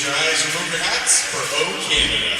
guys remove your hats for O Canada.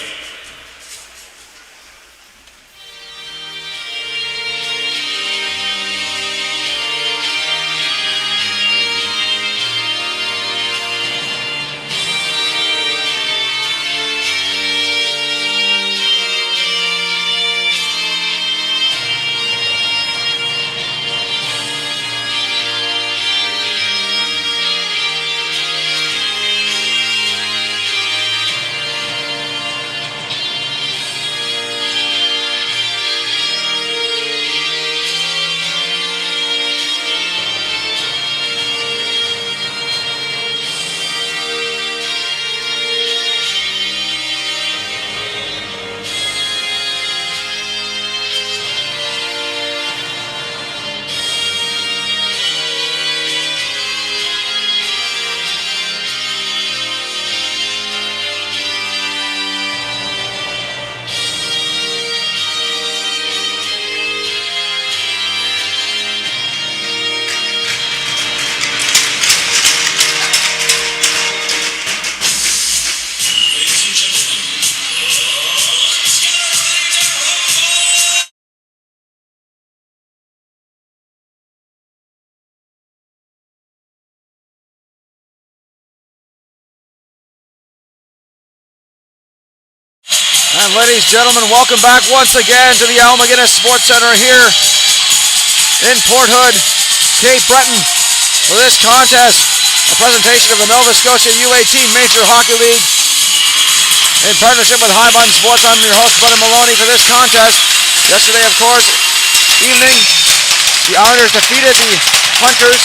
And ladies and gentlemen, welcome back once again to the Al McGuinness Sports Center here in Port Hood, Cape Breton, for this contest, a presentation of the Nova Scotia U18 Major Hockey League in partnership with High Button Sports. I'm your host, Brendan Maloney, for this contest. Yesterday, of course, evening, the Islanders defeated the Hunters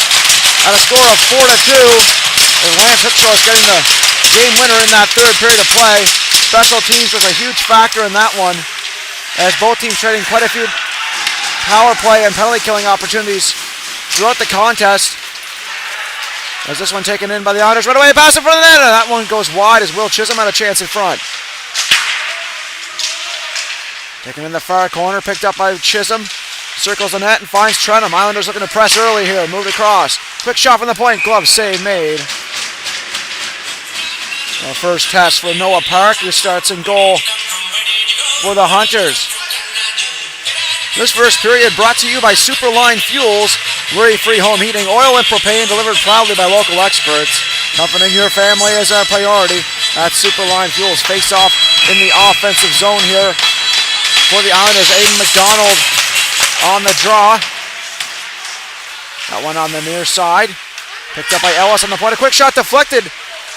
at a score of 4-2, with Lance Hickshaw getting the game winner in that third period of play. Special teams was a huge factor in that one, as both teams trading quite a few power play and penalty killing opportunities throughout the contest. As this one taken in by the Islanders, right away pass in front of the net, and that one goes wide as Will Chisholm had a chance in front. Taken in the far corner, picked up by Chisholm, circles the net and finds Trenum. Islanders looking to press early here, moved across. Quick shot from the point, glove save made. Our first test for Noah Park, who starts in goal for the Hunters. This first period brought to you by Superline Fuels, worry-free home heating, oil and propane delivered proudly by local experts. Comforting your family is our priority. That's Superline Fuels. Face off in the offensive zone here for the Islanders. Aiden McDonald on the draw. That one on the near side. Picked up by Ellis on the point. A quick shot deflected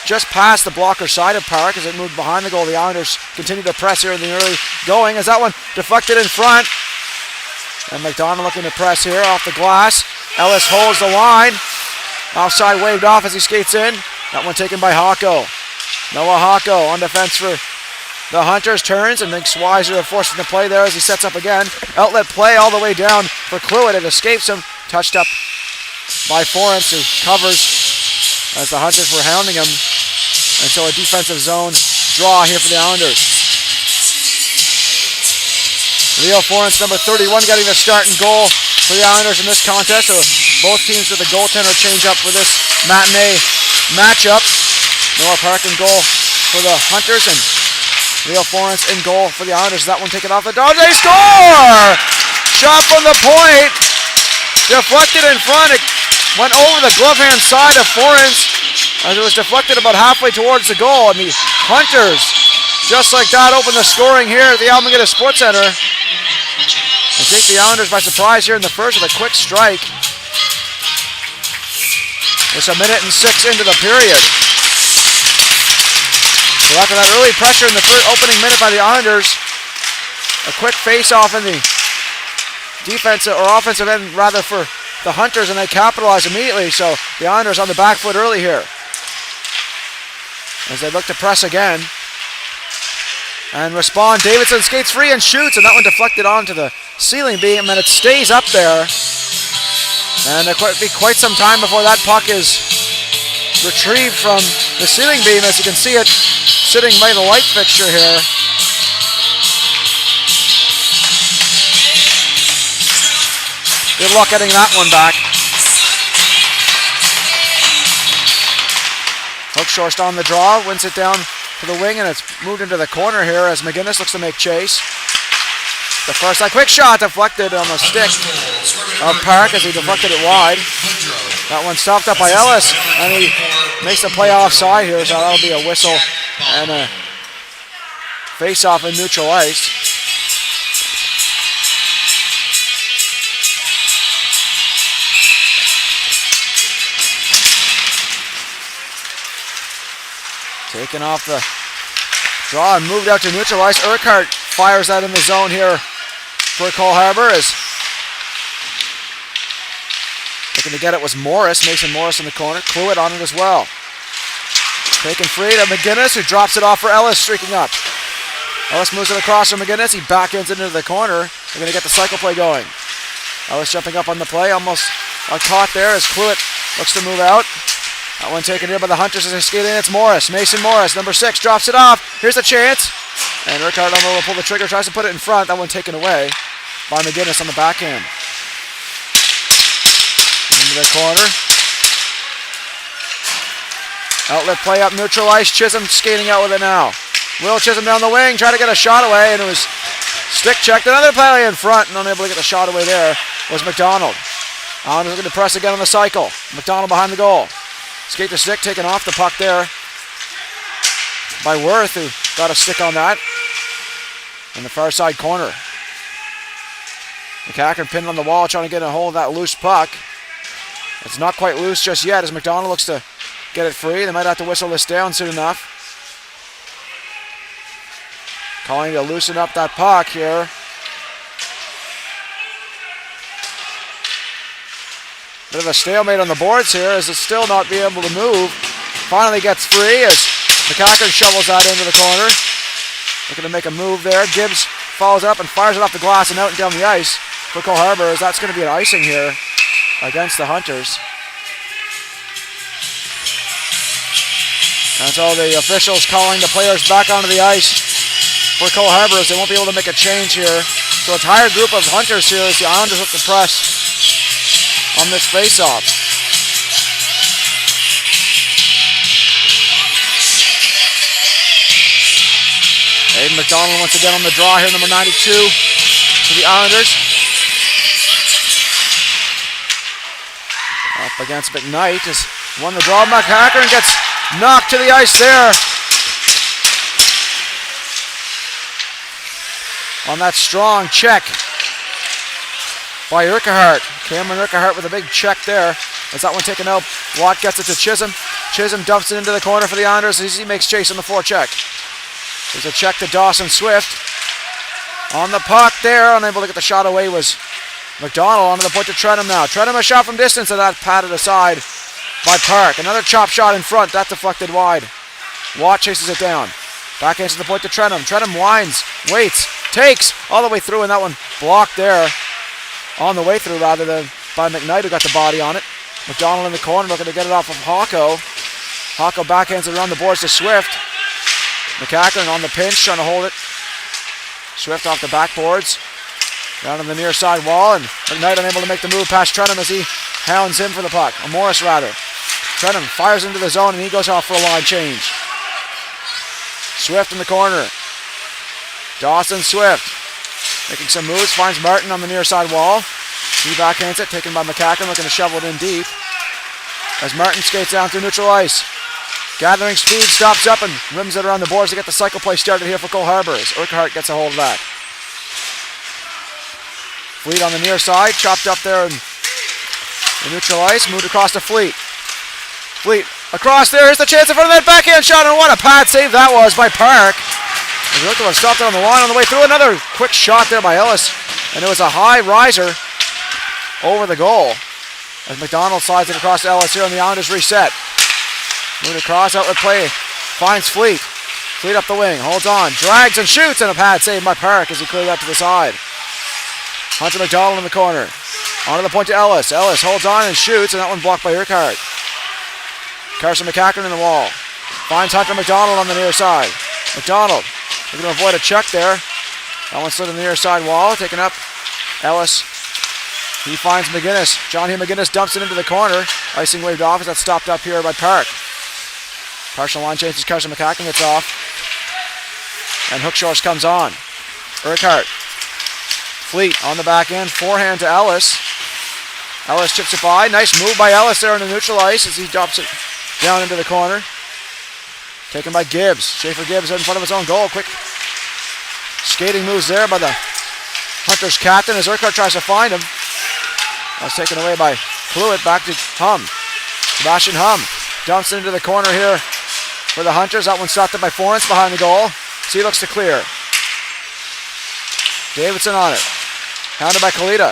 just past the blocker side of Park as it moved behind the goal. The Islanders continue to press here in the early going as that one deflected in front. And McDonald looking to press here off the glass. Ellis holds the line. Offside waved off as he skates in. That one taken by Hocko. Noah Hocko on defense for the Hunters, turns and thinks Weiser forcing the play there as he sets up again. Outlet play all the way down for Cluett. It escapes him. Touched up by Forrence, who covers as the Hunters were hounding him. And so a defensive zone draw here for the Islanders. Leo Forrence, number 31, getting the start and goal for the Islanders in this contest. So both teams with a goaltender change up for this matinee matchup. Noah Park in goal for the Hunters and Leo Forrence in goal for the Islanders. That one taken off the dodge. They score! Shot from the point. Deflected in front. It went over the glove hand side of Forrence as it was deflected about halfway towards the goal. And the Hunters, just like that, open the scoring here at the Al McGuinness Sports Center. And take the Islanders by surprise here in the first with a quick strike. It's 1 minute and 6 into the period. So after that early pressure in the opening minute by the Islanders, a quick face-off in the defensive or offensive end rather for the Hunters, and they capitalize immediately. So the Islanders on the back foot early here as they look to press again and respond. Davidson skates free and shoots, and that one deflected onto the ceiling beam, and it stays up there. And there could be quite some time before that puck is retrieved from the ceiling beam, as you can see it sitting by the light fixture here. Good luck getting that one back. Shorst on the draw, wins it down to the wing, and it's moved into the corner here as McGinnis looks to make chase. The first side quick shot deflected on the stick of Park as he deflected it wide. That one stopped up by Ellis, and he makes the play offside here, so that'll be a whistle and a face-off in neutral ice. Taken off the draw and moved out to neutral ice. Urquhart fires that in the zone here for Cole Harbour. Is looking to get it was Morris, Mason Morris in the corner. Cluett on it as well. Taken free to McGinnis, who drops it off for Ellis, streaking up. Ellis moves it across from McGinnis. He backends it into the corner. They're going to get the cycle play going. Ellis jumping up on the play, almost caught there as Cluett looks to move out. That one taken here by the Hunters as they skate in. It's Morris. Mason Morris, number 6, drops it off. Here's the chance. And Urquhart on the pull the trigger, tries to put it in front. That one taken away by McGinnis on the backhand. Into the corner. Outlet play up neutral ice. Chisholm skating out with it now. Will Chisholm down the wing, trying to get a shot away, and it was stick checked. Another play in front, and unable to get the shot away there was McDonald. Islanders looking to press again on the cycle. McDonald behind the goal. Skate to stick, taken off the puck there by Worth, who got a stick on that in the far side corner. McCacken pinned on the wall, trying to get a hold of that loose puck. It's not quite loose just yet as McDonald looks to get it free. They might have to whistle this down soon enough. Calling to loosen up that puck here. Bit of a stalemate on the boards here as it's still not being able to move. Finally gets free as McCacken shovels that into the corner. Looking to make a move there. Gibbs follows up and fires it off the glass and out and down the ice for Cole Harbour, as that's going to be an icing here against the Hunters. And so the officials calling the players back onto the ice for Cole Harbour, as they won't be able to make a change here. So a tired group of Hunters here as the Islanders look to press on this face-off. Aiden McDonald once again on the draw here, number 92 for the Islanders. Up against McKnight has won the draw. McCacken gets knocked to the ice there on that strong check by Urquhart. Cameron Urquhart with a big check there. As that one taken out, Watt gets it to Chisholm. Chisholm dumps it into the corner for the Islanders as he makes chase on the forecheck. There's a check to Dawson Swift. On the puck there, unable to get the shot away was McDonald. Onto the point to Trenham now. Trenham a shot from distance, and that patted aside by Park. Another chop shot in front, that deflected wide. Watt chases it down. Backhands to the point to Trenham. Trenham winds, waits, takes all the way through, and that one blocked there. On the way through rather than by McKnight, who got the body on it. McDonald in the corner looking to get it off of Hawko. Hawko backhands it around the boards to Swift. McCacken on the pinch trying to hold it. Swift off the backboards. Down on the near side wall, and McKnight unable to make the move past Trenham as he hounds him for the puck. Or Morris rather. Trenham fires into the zone and he goes off for a line change. Swift in the corner. Dawson Swift making some moves, finds Martin on the near side wall. He backhands it, taken by McCacken, looking to shovel it in deep. As Martin skates down through neutral ice. Gathering speed, stops up and rims it around the boards to get the cycle play started here for Cole Harbour as Urquhart gets a hold of that. Fleet on the near side, chopped up there in neutral ice, moved across to Fleet. Fleet across there, here's the chance in front of that backhand shot, and what a pad save that was by Park. He looked to have stopped it on the line on the way through. Another quick shot there by Ellis, and it was a high riser over the goal as McDonald slides it across to Ellis here, and the Islanders reset. Moving across, outlet play, finds Fleet. Fleet up the wing, holds on, drags and shoots, and a pad save by Park as he cleared that to the side. Hunter McDonald in the corner. Onto the point to Ellis. Ellis holds on and shoots, and that one blocked by Urquhart. Carson McCacken in the wall. Finds Hunter McDonald on the near side. McDonald looking to avoid a check there. That one slid on the near side wall, taken up Ellis. He finds McGinnis. John Hugh McGinnis dumps it into the corner. Icing waved off as that's stopped up here by Park. Partial line changes. Carson McCacken gets off. And Hookshorse comes on. Urquhart. Fleet on the back end. Forehand to Ellis. Ellis chips it by. Nice move by Ellis there on the neutral ice as he drops it down into the corner. Taken by Gibbs. Schaefer Gibbs in front of his own goal. Quick skating moves there by the Hunters captain as Urquhart tries to find him. That's taken away by Cluett. Back to Hum. Sebastian Hum dumps it into the corner here for the Hunters. That one stopped up by Forrence behind the goal. So he looks to clear. Davidson on it. Hounded by Kalita.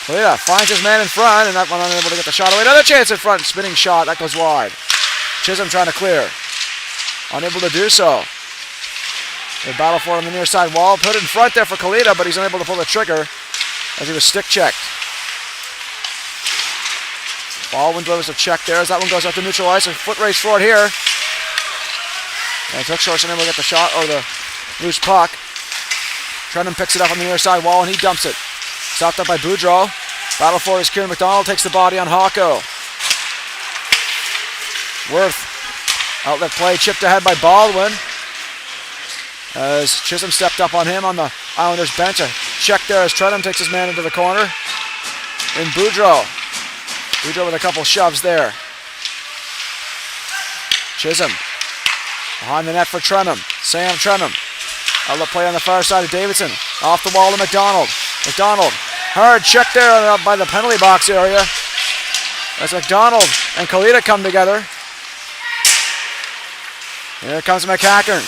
Kalita finds his man in front, and that one unable to get the shot away. Another chance in front. Spinning shot. That goes wide. Chisholm trying to clear. Unable to do so. They battle for it on the near side wall. Put it in front there for Kalita, but he's unable to pull the trigger as he was stick checked. Baldwin delivers a check there as that one goes out to neutral ice. A foot race for it here. And Hookshorse unable to get the shot or the loose puck. Trenham picks it up on the near side wall and he dumps it. Stopped up by Boudreau. Battle for it as Kieran McDonald takes the body on Hawko. Worth. Outlet play chipped ahead by Baldwin. As Chisholm stepped up on him on the Islanders bench. A check there as Trenham takes his man into the corner. In Boudreau. Boudreau with a couple shoves there. Chisholm. Behind the net for Trenham. Sam Trenham. Outlet play on the far side of Davidson. Off the wall to McDonald. McDonald. Hard check there by the penalty box area. As McDonald and Kalita come together. Here comes McCackern.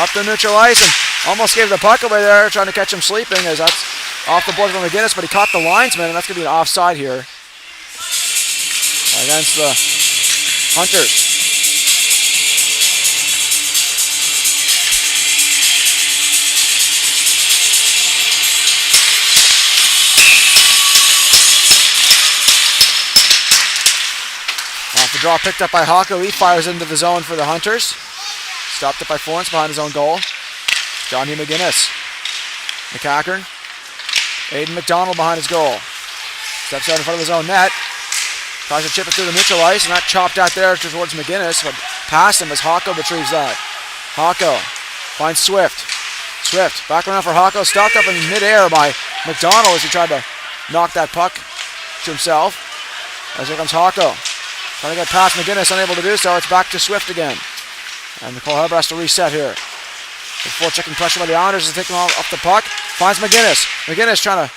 Up the neutral ice and almost gave the puck away there, trying to catch him sleeping as that's off the board from McGinnis, but he caught the linesman, and that's going to be an offside here against the Hunters. Off the draw, picked up by Hawko. He fires into the zone for the Hunters. Stopped up by Forrence behind his own goal. Johnny McGinnis. McCackern. Aiden McDonald behind his goal. Steps out in front of his own net. Tries to chip it through the neutral ice, and that chopped out there towards McGinnis, but past him as Hawko retrieves that. Hawko finds Swift. Swift back around for Hawko. Stopped up in midair by McDonald as he tried to knock that puck to himself. As here comes Hawko. Trying to get past McGinnis, unable to do so. It's back to Swift again. And Nicole Harbour has to reset here. Before checking pressure by the Islanders to take him off the puck. Finds McGinnis. McGinnis trying to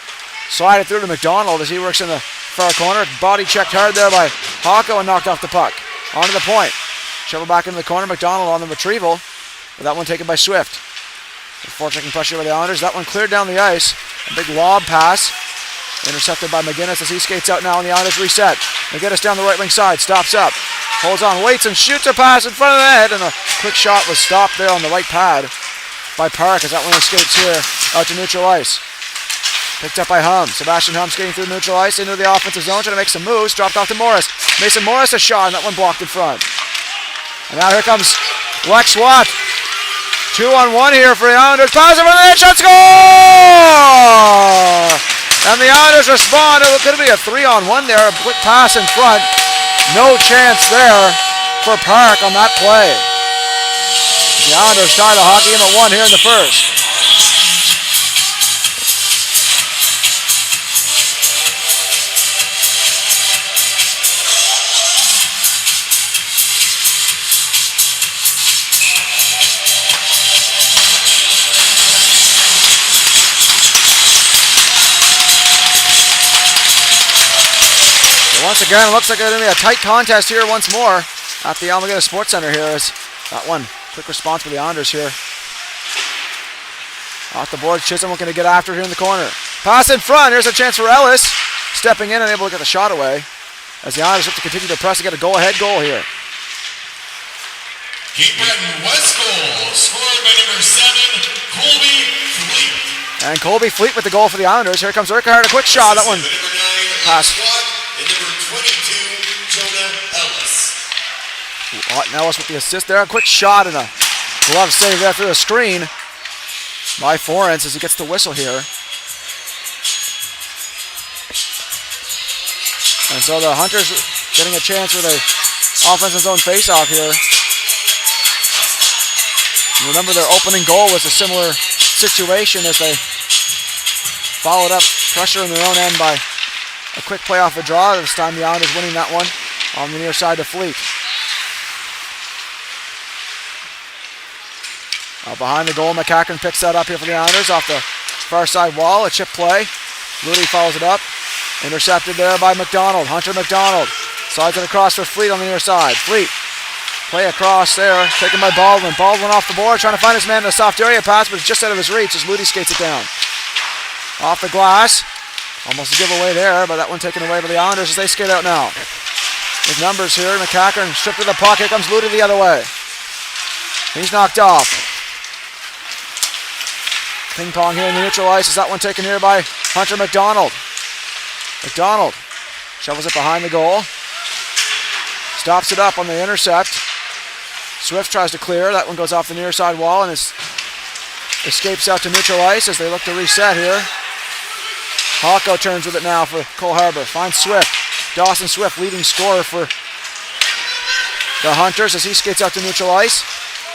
slide it through to McDonald as he works in the far corner. Body checked hard there by Hawko and knocked off the puck. Onto the point. Shovel back into the corner. McDonald on the retrieval. But that one taken by Swift. Before checking pressure by the Islanders. That one cleared down the ice. A big lob pass. Intercepted by McGinnis as he skates out now and the Islanders reset. McGinnis down the right wing side. Stops up. Holds on, waits, and shoots a pass in front of the net, and a quick shot was stopped there on the right pad by Park as that one escapes here out to neutral ice. Picked up by Hum. Sebastian Hum skating through neutral ice into the offensive zone, trying to make some moves. Dropped off to Morris. Mason Morris a shot, and that one blocked in front. And now here comes Lex Watt. 2-on-1 here for the Islanders. Pass in front of the net, shot, score! And the Islanders respond. It could be a 3-on-1 there. A quick pass in front. No chance there for Park on that play. The Islanders tie the hockey game at 1 here in the first. Once again, it looks like it's going to be a tight contest here once more at the Almaguer Sports Center here. As that one, quick response for the Islanders here. Off the board, Chisholm looking to get after it here in the corner. Pass in front, here's a chance for Ellis. Stepping in and able to get the shot away. As the Islanders have to continue to press to get a go-ahead goal here. Cape Breton West goal, scored by number 7, Colby Fleet. And Colby Fleet with the goal for the Islanders. Here comes Urquhart, a quick shot. That one pass. And number 22, Jonah Ellis. Ellis with the assist there. A quick shot and a glove save there through the screen by Forrence as he gets the whistle here. And so the Hunters getting a chance with a offensive zone face-off here. Remember, their opening goal was a similar situation as they followed up pressure in their own end by a quick play off a draw. This time the Islanders winning that one on the near side to Fleet. Behind the goal, McCacken picks that up here for the Islanders off the far side wall. A chip play. Moody follows it up. Intercepted there by McDonald. Hunter McDonald slides it across for Fleet on the near side. Fleet play across there, taken by Baldwin. Baldwin off the board, trying to find his man in a soft area pass, but it's just out of his reach as Moody skates it down. Off the glass. Almost a giveaway there, but that one taken away by the Islanders as they skate out now. With numbers here, McCacken stripped to the puck. Here comes Moody the other way. He's knocked off. Ping pong here in the neutral ice. Is that one taken here by Hunter McDonald? McDonald shovels it behind the goal. Stops it up on the intercept. Swift tries to clear. That one goes off the near side wall and escapes out to neutral ice as they look to reset here. Hawko turns with it now for Cole Harbour. Finds Swift. Dawson Swift, leading scorer for the Hunters as he skates out to neutral ice.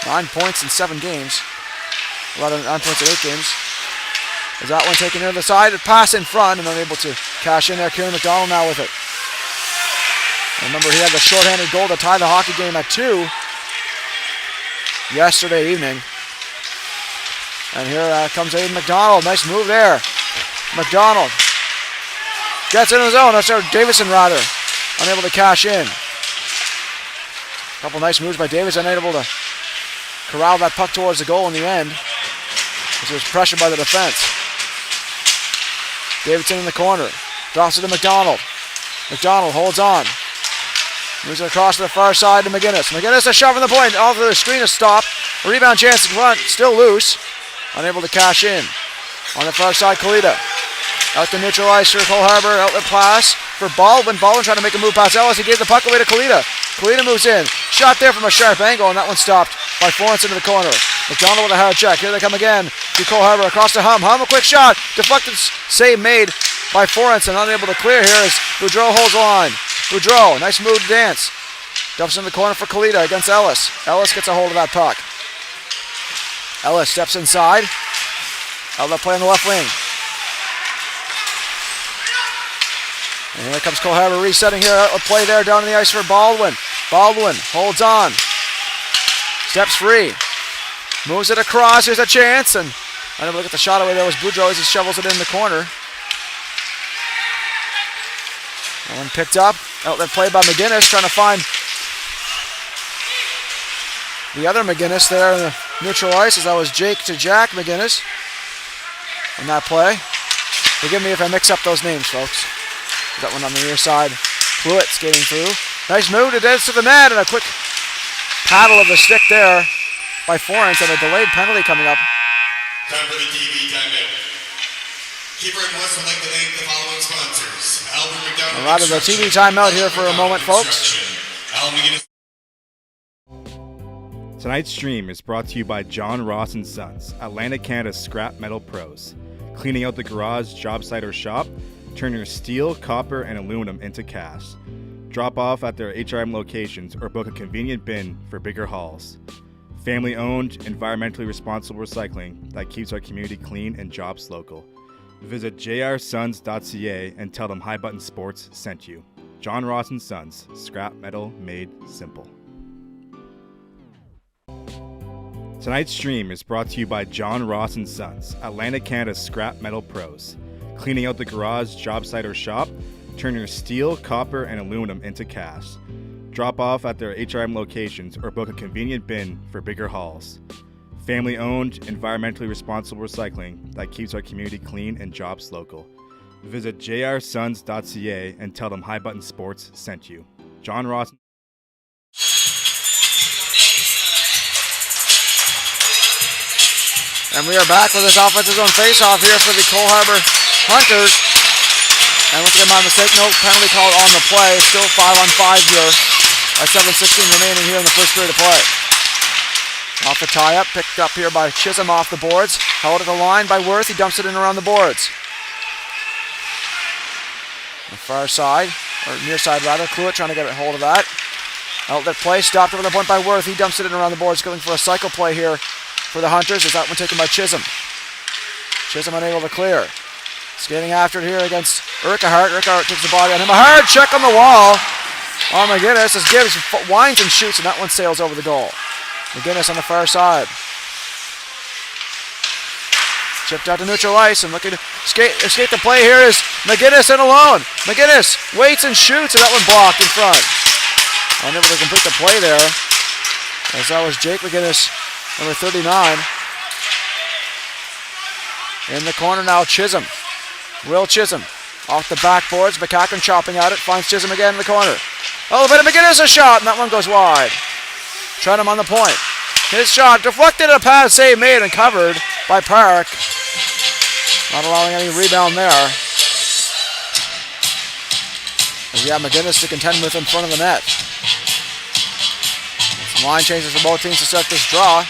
9 points in 7 games. Rather than 9 points in 8 games. Is that one taken near the side? A pass in front and unable to cash in there. Kieran McDonald now with it. Remember, he had the shorthanded goal to tie the hockey game at 2 yesterday evening. And here comes Aiden McDonald. Nice move there. McDonald gets in his zone. That's Davison rather. Unable to cash in. A couple nice moves by Davis. Unable to corral that puck towards the goal in the end. He was pressured by the defense. Davidson in the corner. Drops it to McDonald. McDonald holds on. Moves it across to the far side to McGinnis. McGinnis a shot from the point. Off the screen, a stop. A rebound chance in front. Still loose. Unable to cash in. On the far side, Kalita. Out to neutral ice for Cole Harbour. Outlet pass for Baldwin. Baldwin trying to make a move past Ellis. He gave the puck away to Kalita. Kalita moves in. Shot there from a sharp angle, and that one stopped by Florence into the corner. McDonald with a hard check. Here they come again to Cole Harbour across to Hum. Hum, a quick shot. Deflected save made by Florence and unable to clear here as Boudreau holds the line. Boudreau, nice move to dance. Dumps in the corner for Kalita against Ellis. Ellis gets a hold of that puck. Ellis steps inside. Outlet play on the left wing. And here comes Cole Harbour resetting here. Outlet play there down on the ice for Baldwin. Baldwin holds on. Steps free. Moves it across. Here's a chance. And unable to get the shot away there was Boudreau as he shovels it in the corner. That one picked up. Outlet play by McGinnis trying to find the other McGinnis there in the neutral ice as that was Jake to Jack McGinnis on that play. Forgive me if I mix up those names, folks. That one on the near side. Fluid skating through. Nice move to dance to the net and a quick paddle of the stick there by Florence and a delayed penalty coming up. Time for the TV timeout. Keeper and West would like to thank the following sponsors. Albert McDonald. A lot of the TV timeout here for a moment, folks. Tonight's stream is brought to you by John Ross & Sons, Atlantic Canada's scrap metal pros. Cleaning out the garage, job site, or shop, turn your steel, copper, and aluminum into cash. Drop off at their HRM locations or book a convenient bin for bigger hauls. Family-owned, environmentally responsible recycling that keeps our community clean and jobs local. Visit jrsons.ca and tell them High Button Sports sent you. John Ross & Sons, scrap metal made simple. Tonight's stream is brought to you by John Ross & Sons, Atlantic Canada's scrap metal pros. Cleaning out the garage, job site, or shop, turn your steel, copper, and aluminum into cash. Drop off at their HRM locations or book a convenient bin for bigger hauls. Family-owned, environmentally responsible recycling that keeps our community clean and jobs local. Visit jrsons.ca and tell them High Button Sports sent you. John Ross. And we are back with this offensive zone face-off here for the Cole Harbour Hunters. And looking at my mistake, no penalty called on the play. Still 5-on-5 here. At 7:16 remaining here in the first period of play. Off the tie-up, picked up here by Chisholm off the boards. Held at the line by Worth. He dumps it in around the boards. The far side, or near side rather. Cluett trying to get a hold of that. Outlet play, stopped over the point by Worth. He dumps it in around the boards, going for a cycle play here for the Hunters as that one taken by Chisholm. Chisholm unable to clear. Skating after it here against Urquhart. Urquhart takes the body on him. A hard check on the wall. Oh, McGinnis as Gibbs winds and shoots, and that one sails over the goal. McGinnis on the far side. Chipped out to neutral ice and looking to escape the play here is McGinnis in alone. McGinnis waits and shoots, and that one blocked in front. Unable to complete the play there, as that was Jake McGinnis, number 39. In the corner now, Chisholm. Will Chisholm off the backboards. McCacken chopping at it, finds Chisholm again in the corner. Oh, but McGinnis a shot, and that one goes wide. Trenum on the point. His shot deflected, a pass save made and covered by Park. Not allowing any rebound there. As we have McGinnis to contend with in front of the net. Some line changes for both teams to start this draw.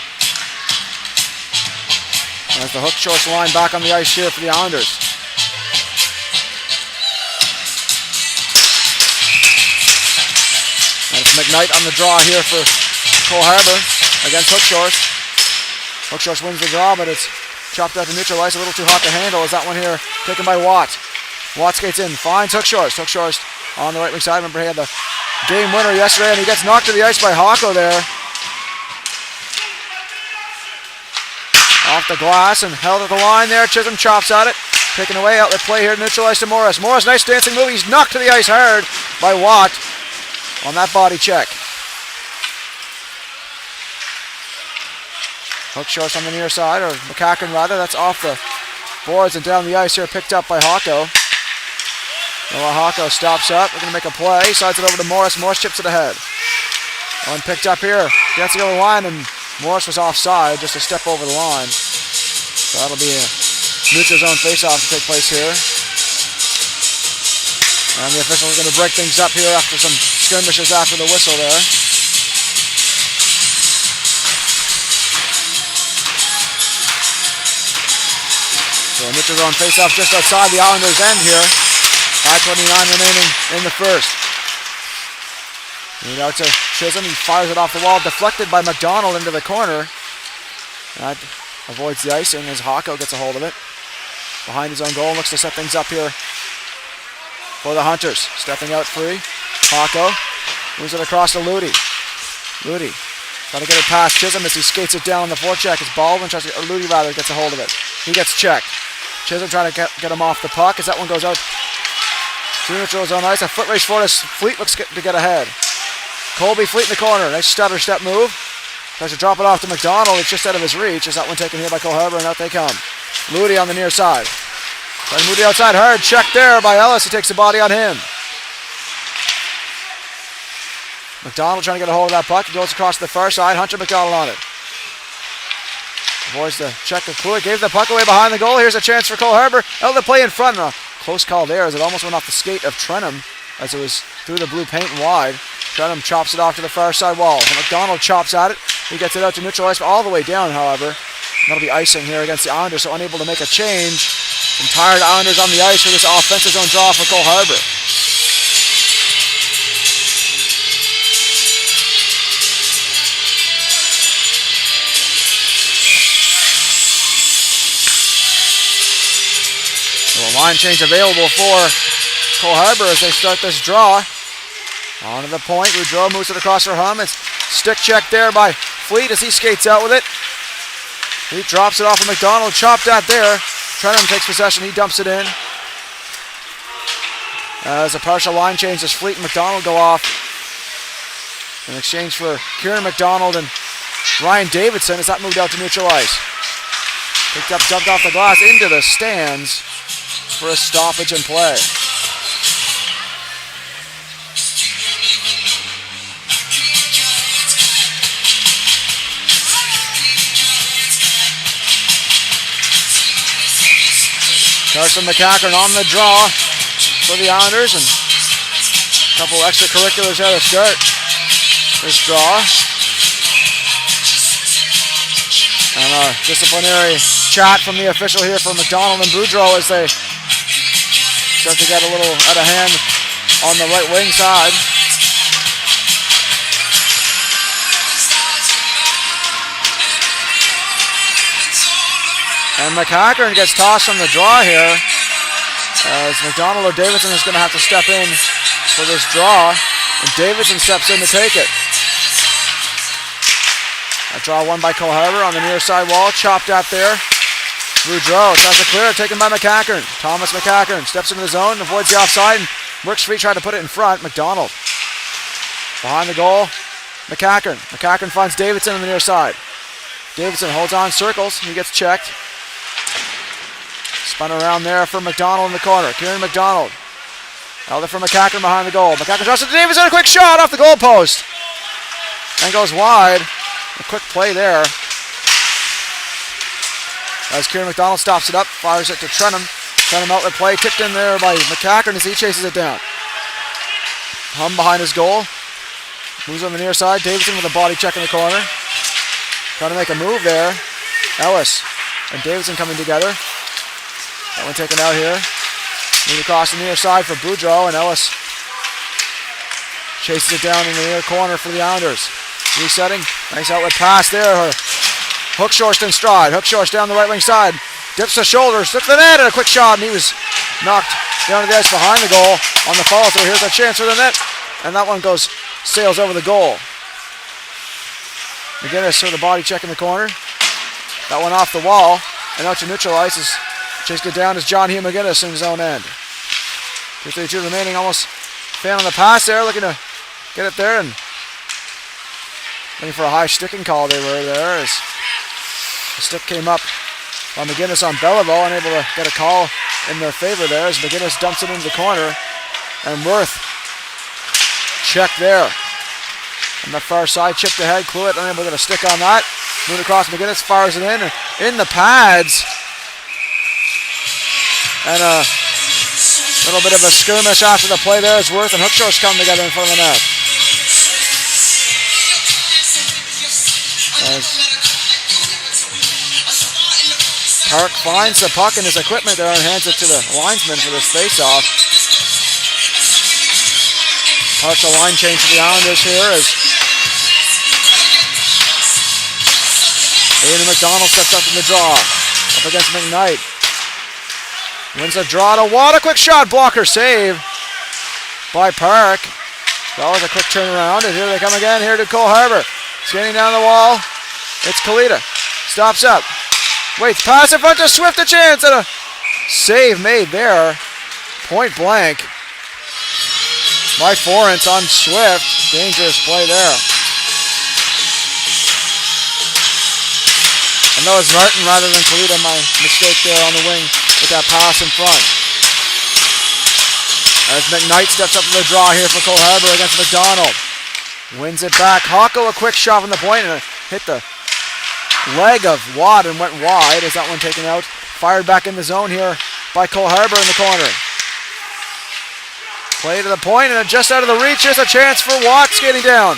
As the hook shorts line back on the ice here for the Islanders. And it's McKnight on the draw here for Cole Harbour against Hook Shorts. Hook Shorts wins the draw, but it's chopped out to neutral ice, a little too hot to handle. Is that one here taken by Watt. Watt skates in, finds Hook Shorts. Hook Shorts on the right wing side. Remember he had the game winner yesterday, and he gets knocked to the ice by Hawko there. Off the glass and held at the line there. Chisholm chops at it. Taken away, outlet play here, neutral ice to Morris. Morris, nice dancing move. He's knocked to the ice hard by Watt on that body check. Hook Shorts on the near side, or McCacken rather. That's off the boards and down the ice here, picked up by Hawko. Noah Hawko stops up. We're going to make a play. Sides it over to Morris. Morris chips it ahead. One picked up here. Dancing over the line, and Morris was offside, just a step over the line. So that'll be a neutral zone face-off to take place here. And the officials are going to break things up here after some skirmishes after the whistle there. So a neutral zone face-off just outside the Islanders' end here. 5:29 remaining in the first. Lead out to Chisholm. He fires it off the wall, deflected by McDonald into the corner. That avoids the icing as Hawko gets a hold of it. Behind his own goal, looks to set things up here for the Hunters. Stepping out free. Hawko moves it across to Ludi. Ludi trying to get it past Chisholm as he skates it down on the forecheck. As Baldwin tries to, or Ludi rather, gets a hold of it. He gets checked. Chisholm trying to get him off the puck as that one goes out to neutral zone ice. A foot race for us. Fleet looks to get ahead. Colby Fleet in the corner. Nice stutter step move. Tries to drop it off to McDonald. It's just out of his reach. Is that one taken here by Cole Harbour, and out they come. Ludi on the near side. Trying to move the outside hard. Check there by Ellis. He takes the body on him. McDonald trying to get a hold of that puck. He goes across to the far side. Hunter McDonald on it. Avoids the check of Kluik. Gave the puck away behind the goal. Here's a chance for Cole Harbour. Out of the play in front. A close call there as it almost went off the skate of Trenum as it was through the blue paint and wide. Trenum chops it off to the far side wall. McDonald chops at it. He gets it out to neutral ice, all the way down, however. That'll be icing here against the Islanders, so unable to make a change. Some tired Islanders on the ice for this offensive zone draw for Cole Harbour. So a line change available for Cole Harbour as they start this draw. On to the point. Boudreau moves it across for Hum. It's stick check there by Fleet as he skates out with it. He drops it off of McDonald. Chopped at there. Trenum takes possession. He dumps it in. As a partial line change as Fleet and McDonald go off. In exchange for Kieran McDonald and Ryan Davidson as that moved out to neutral ice. Picked up, dumped off the glass into the stands for a stoppage in play. Carson McCacken on the draw for the Islanders, and a couple extracurriculars there to start this draw. And a disciplinary chat from the official here for McDonald and Boudreau as they start to get a little out of hand on the right wing side. And McCackern gets tossed from the draw here. As McDonald or Davidson is going to have to step in for this draw. And Davidson steps in to take it. A draw won by Cole Harbour on the near side wall. Chopped at there. Boudreau tries to clear it, taken by McCackern. Thomas McCackern steps into the zone, avoids the offside, and works free, trying to put it in front. McDonald behind the goal. McCackern. McCackern finds Davidson on the near side. Davidson holds on, circles. He gets checked. Spun around there for McDonald in the corner. Kieran McDonald. Out there for McCackern behind the goal. McCackern drops it to Davidson. A quick shot off the goalpost. And goes wide. A quick play there. As Kieran McDonald stops it up, fires it to Trenham. Trenham outlet play, tipped in there by McCackern as he chases it down. Hum behind his goal. Moves on the near side. Davidson with a body check in the corner. Trying to make a move there. Ellis and Davidson coming together. That one taken out here. Move across the near side for Boudreau, and Ellis chases it down in the near corner for the Islanders. Resetting. Nice outlet pass there. Hookshorst in stride. Hookshorst down the right wing side. Dips the shoulders. Dips the net, and a quick shot, and he was knocked down to the ice behind the goal on the follow through. Here's a chance for the net, and that one sails over the goal. McGinnis with a body check in the corner. That one off the wall, and out to neutral ice is chased it down as John Hugh McGinnis in his own end. 2:32 remaining, almost fan on the pass there, looking to get it there, and looking for a high sticking call they were there as the stick came up on McGinnis on Belleville, unable to get a call in their favor there as McGinnis dumps it into the corner, and Worth check there. On the far side, chipped ahead, Cluett unable to get a stick on that. Moving across, McGinnis fires it in the pads. And a little bit of a skirmish after the play there as Worth and Hookshorst come together in front of the net. As Park finds the puck in his equipment there and hands it to the linesman for this face-off. Partial line change for the Islanders here as Aidan McDonald steps up in the draw. Up against McKnight. Wins a draw to Watt. A quick shot. Blocker save by Park. That was a quick turnaround. And here they come again. Here to Cole Harbour. Skating down the wall. It's Kalita. Stops up. Waits. Pass in front to Swift. A chance. And a save made there. Point blank. By Forrence on Swift. Dangerous play there. And that was Martin rather than Kalita. My mistake there on the wing with that pass in front. As McKnight steps up to the draw here for Cole Harbour against McDonald. Wins it back. Hocko a quick shot from the point and hit the leg of Watt and went wide as that one taken out. Fired back in the zone here by Cole Harbour in the corner. Play to the point and just out of the reach. Here's a chance for Watt skating down.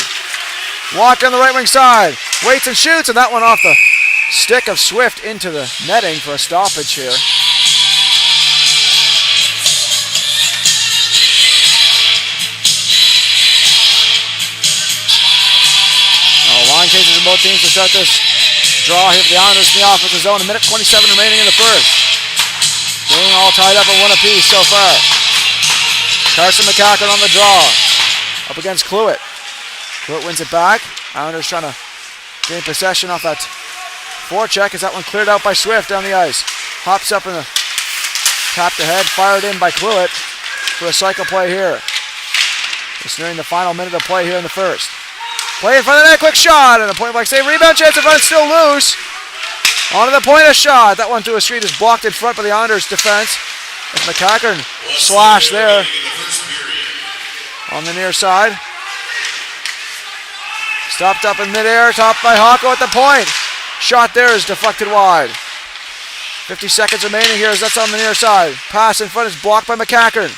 Watt on the right wing side. Waits and shoots, and that one off the stick of Swift into the netting for a stoppage here. Line changes in both teams to start this draw here for the Islanders in the offensive zone. A minute 27 remaining in the first. Game all tied up at one apiece so far. Carson McCackern on the draw. Up against Cluett. Cluett wins it back. Islanders trying to gain possession off that forecheck as that one cleared out by Swift down the ice. Hops up and tapped ahead. Fired in by Cluett for a cycle play here. Just nearing the final minute of play here in the first. Play in front of the net, quick shot, and a point blank save. Rebound chance in front, it's still loose. Onto the point, a shot. That one through a street is blocked in front by the Islanders defense. As McCackern slashed there on the near side. Stopped up in midair, topped by Hocko at the point. Shot there is deflected wide. 50 seconds remaining here as that's on the near side. Pass in front is blocked by McCackern.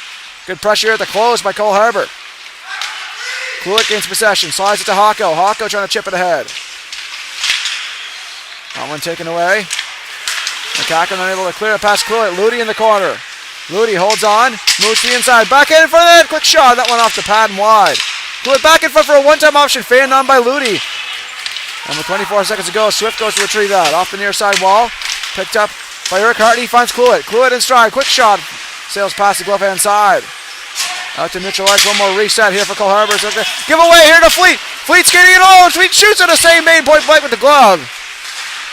Good pressure here at the close by Cole Harbour. Cluett gains possession, slides it to Hocko. Hocko trying to chip it ahead. That one taken away. McCackern unable to clear it past Cluett. Ludi in the corner. Ludi holds on, moves to the inside. Back in front of the net, quick shot. That one off the pad and wide. Cluett back in front for a one-time option, fanned on by Ludi. And with 24 seconds to go, Swift goes to retrieve that. Off the near side wall, picked up by Urquhart. He finds Cluett. Cluett in stride. Quick shot. Sails past the glove hand side. Out to Mitchell Edge. One more reset here for Cole Harbour. Give away here to Fleet. Fleet skating it all. Fleet shoots at the same main point blank with the glove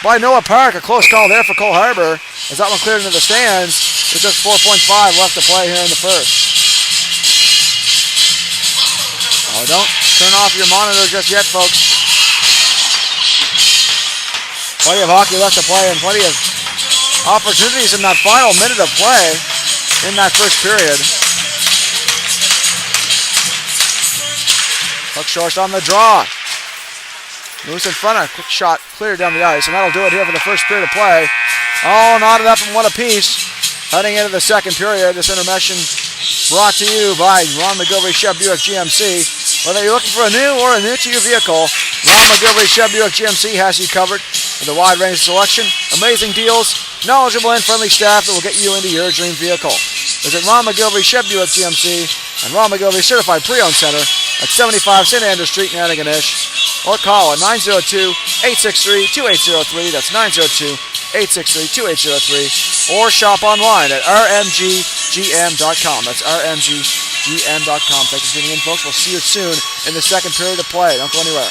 by Noah Park. A close call there for Cole Harbour as that one cleared into the stands. With just 4.5 left to play here in the first. Oh, don't turn off your monitor just yet, folks. Plenty of hockey left to play and plenty of opportunities in that final minute of play in that first period. Puck short on the draw. Moves in front, a quick shot cleared down the ice, and that'll do it here for the first period of play. All knotted up in one apiece. Heading into the second period, this intermission brought to you by Ron McGilvery Chevy Buick GMC. Whether you're looking for a new or a new-to-you vehicle, Ron McGilvery Chevy Buick GMC has you covered with a wide range of selection, amazing deals, knowledgeable and friendly staff that will get you into your dream vehicle. Visit Ron McGilvery Chevy Buick GMC and Ron McGilvery Certified Pre-Owned Center at 75 St. Andrews Street in Antigonish, or call at 902-863-2803. That's 902-863-2803. Or shop online at rmggm.com. That's rmggm.com. Thanks for tuning in, folks. We'll see you soon in the second period of play. Don't go anywhere.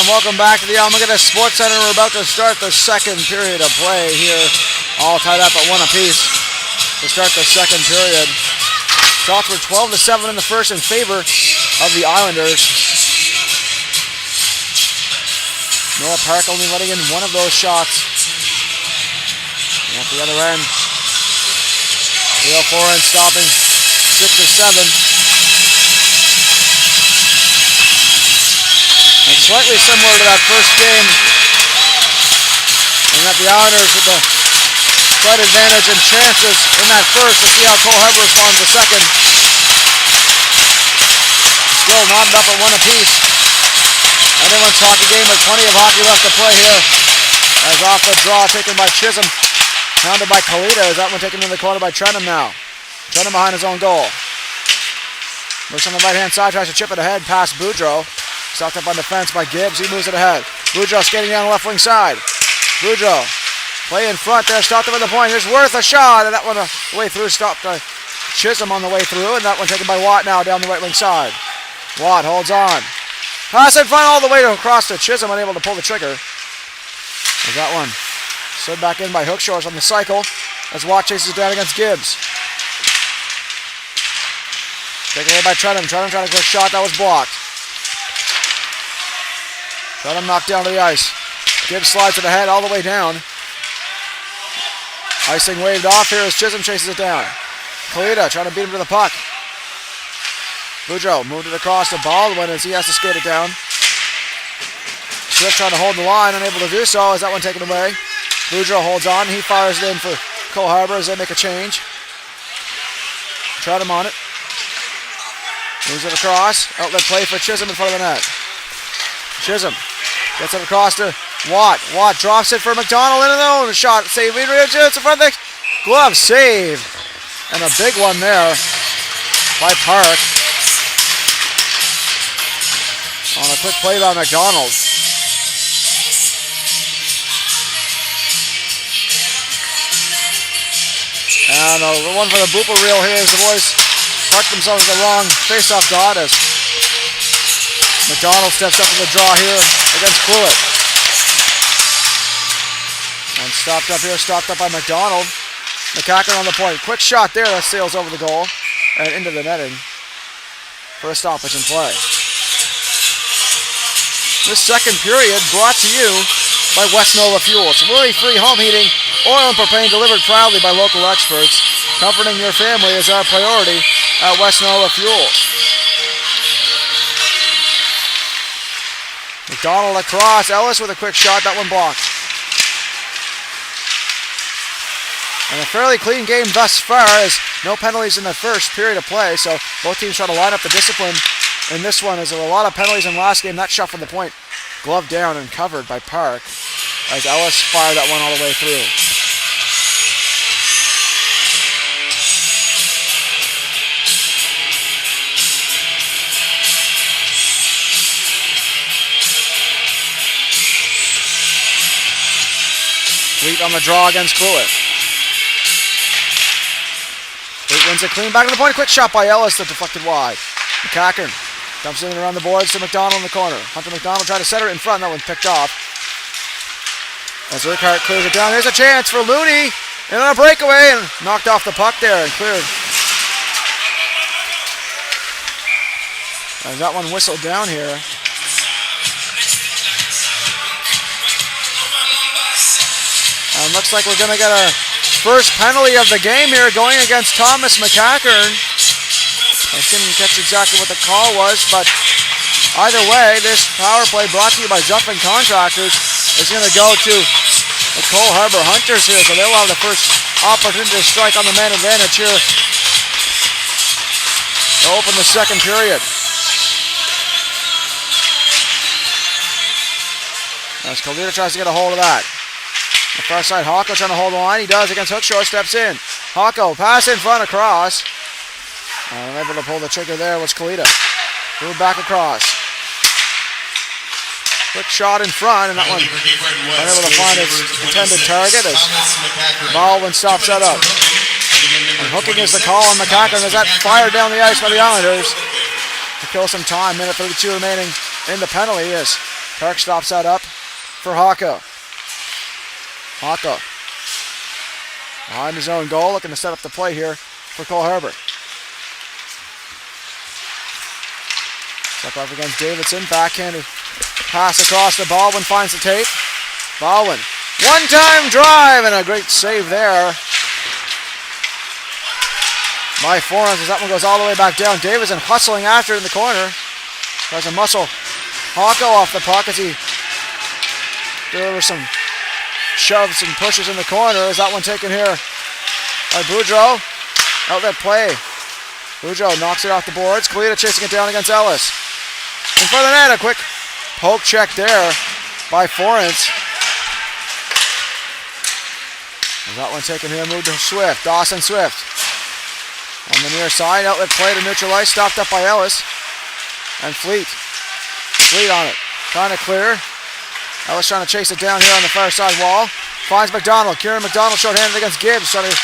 and welcome back to the Almaguer Sports Center. We're about to start the second period of play here, all tied up at 1 apiece to start the second period. Shots were 12-7 in the first in favor of the Islanders. Noah Park only letting in one of those shots. And at the other end, Leo Foran stopping 6-7. And slightly similar to that first game, and that the Islanders with the slight advantage and chances in that first. Let's see how Cole Harbour responds the second. Still knotted up at 1 apiece. Anyone's hockey game, but plenty of hockey left to play here. As off the draw taken by Chisholm, hounded by Kalita. Is that one taken in the corner by Trenum now? Trenum behind his own goal. Looks on the right hand side, tries to chip it ahead past Boudreau. Stopped up on defense by Gibbs. He moves it ahead. Boudreau skating down the left wing side. Boudreau play in front there. Stopped up at the point. Here's Worth a shot. And that one way through. Stopped Chisholm on the way through. And that one taken by Watt now down the right wing side. Watt holds on. Pass in front all the way across to Chisholm. Unable to pull the trigger. There's that one. Slid back in by Hookshores on the cycle. As Watt chases down against Gibbs. Taken away by Trenum. Trenum trying to go shot. That was blocked. Trenum knocked down to the ice. Gibbs slides it ahead all the way down. Icing waved off here as Chisholm chases it down. Kalita trying to beat him to the puck. Boudreau moved it across to Baldwin as he has to skate it down. Swift trying to hold the line, unable to do so as that one taken away. Boudreau holds on. He fires it in for Cole Harbour as they make a change. Trenum on it. Moves it across. Outlet play for Chisholm in front of the net. Chisholm gets it across to Watt. Watt drops it for McDonald in his own shot. Save in front of the glove. Save. And a big one there by Park. On a quick play by McDonald. And the one for the blooper reel here is the boys parked themselves in the wrong face-off dot as McDonald steps up to the draw here against Cluett. And stopped up by McDonald. McCacken on the point. Quick shot there that sails over the goal and into the netting for a stoppage in play. This second period brought to you by West Nova Fuels. Worry-free home heating, oil and propane delivered proudly by local experts. Comforting your family is our priority at West Nova Fuels. McDonald across. Ellis with a quick shot. That one blocked. And a fairly clean game thus far as no penalties in the first period of play. So both teams try to line up the discipline in this one as there were a lot of penalties in last game. That shot from the point. Gloved down and covered by Park as Ellis fired that one all the way through. Fleet on the draw against Cluett. Fleet wins it clean back to the point. Quick shot by Ellis that deflected wide. McCacken dumps it in around the boards to McDonald in the corner. Hunter McDonald tried to center it in front. That one picked off. As Urquhart clears it down. Here's a chance for Looney. And on a breakaway and knocked off the puck there and cleared. And that one whistled down here. And looks like we're going to get our first penalty of the game here going against Thomas McCackern. I didn't catch exactly what the call was, but either way, this power play brought to you by Zuffin Contractors is going to go to the Cole Harbour Hunters here, so they'll have the first opportunity to strike on the man advantage here to open the second period. As Kalita tries to get a hold of that. The far side, Hawko trying to hold the line. He does against Hookshore, steps in. Hawko, pass in front across. Unable to pull the trigger there was Kalita. Move back across. Quick shot in front, and that one unable to find its intended target as Baldwin stops that up. And hooking is the call on McCacken as that fired down the ice by the Islanders to kill some time. Minute 32 remaining in the penalty as Park stops that up for Haka. Haka behind his own goal, looking to set up the play here for Cole Harbour. Step up against Davidson, backhanded pass across to Baldwin, finds the tape. Baldwin, one-time drive and a great save there by Forens as that one goes all the way back down. Davidson hustling after it in the corner. Tries to muscle Haka off the puck as he delivers some shoves and pushes in the corner. Is that one taken here by Boudreau? Outlet play. Boudreau knocks it off the boards. Kalita chasing it down against Ellis. In front of the net, a quick poke check there by Forens. Is that one taken here? Moved to Swift. Dawson Swift on the near side. Outlet play to neutralize. Stopped up by Ellis. And Fleet. Fleet on it. Trying to clear. Ellis trying to chase it down here on the far side wall. Finds McDonald. Kieran McDonald short-handed against Gibbs. Trying to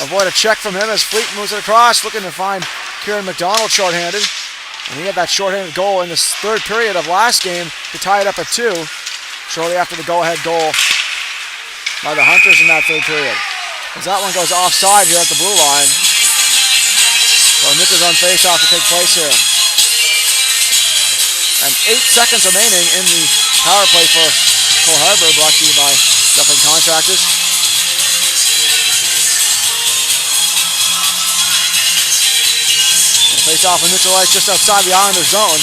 avoid a check from him as Fleet moves it across. Looking to find Kieran McDonald short-handed. And he had that short-handed goal in the third period of last game to tie it up at 2. Shortly after the go-ahead goal by the Hunters in that third period. As that one goes offside here at the blue line. So Mitchell's on face-off to take place here. And 8 seconds remaining in the power play for Cole Harbour, brought to you by Duffin Contractors. And face-off with Mitchell Ice just outside the Islanders zone.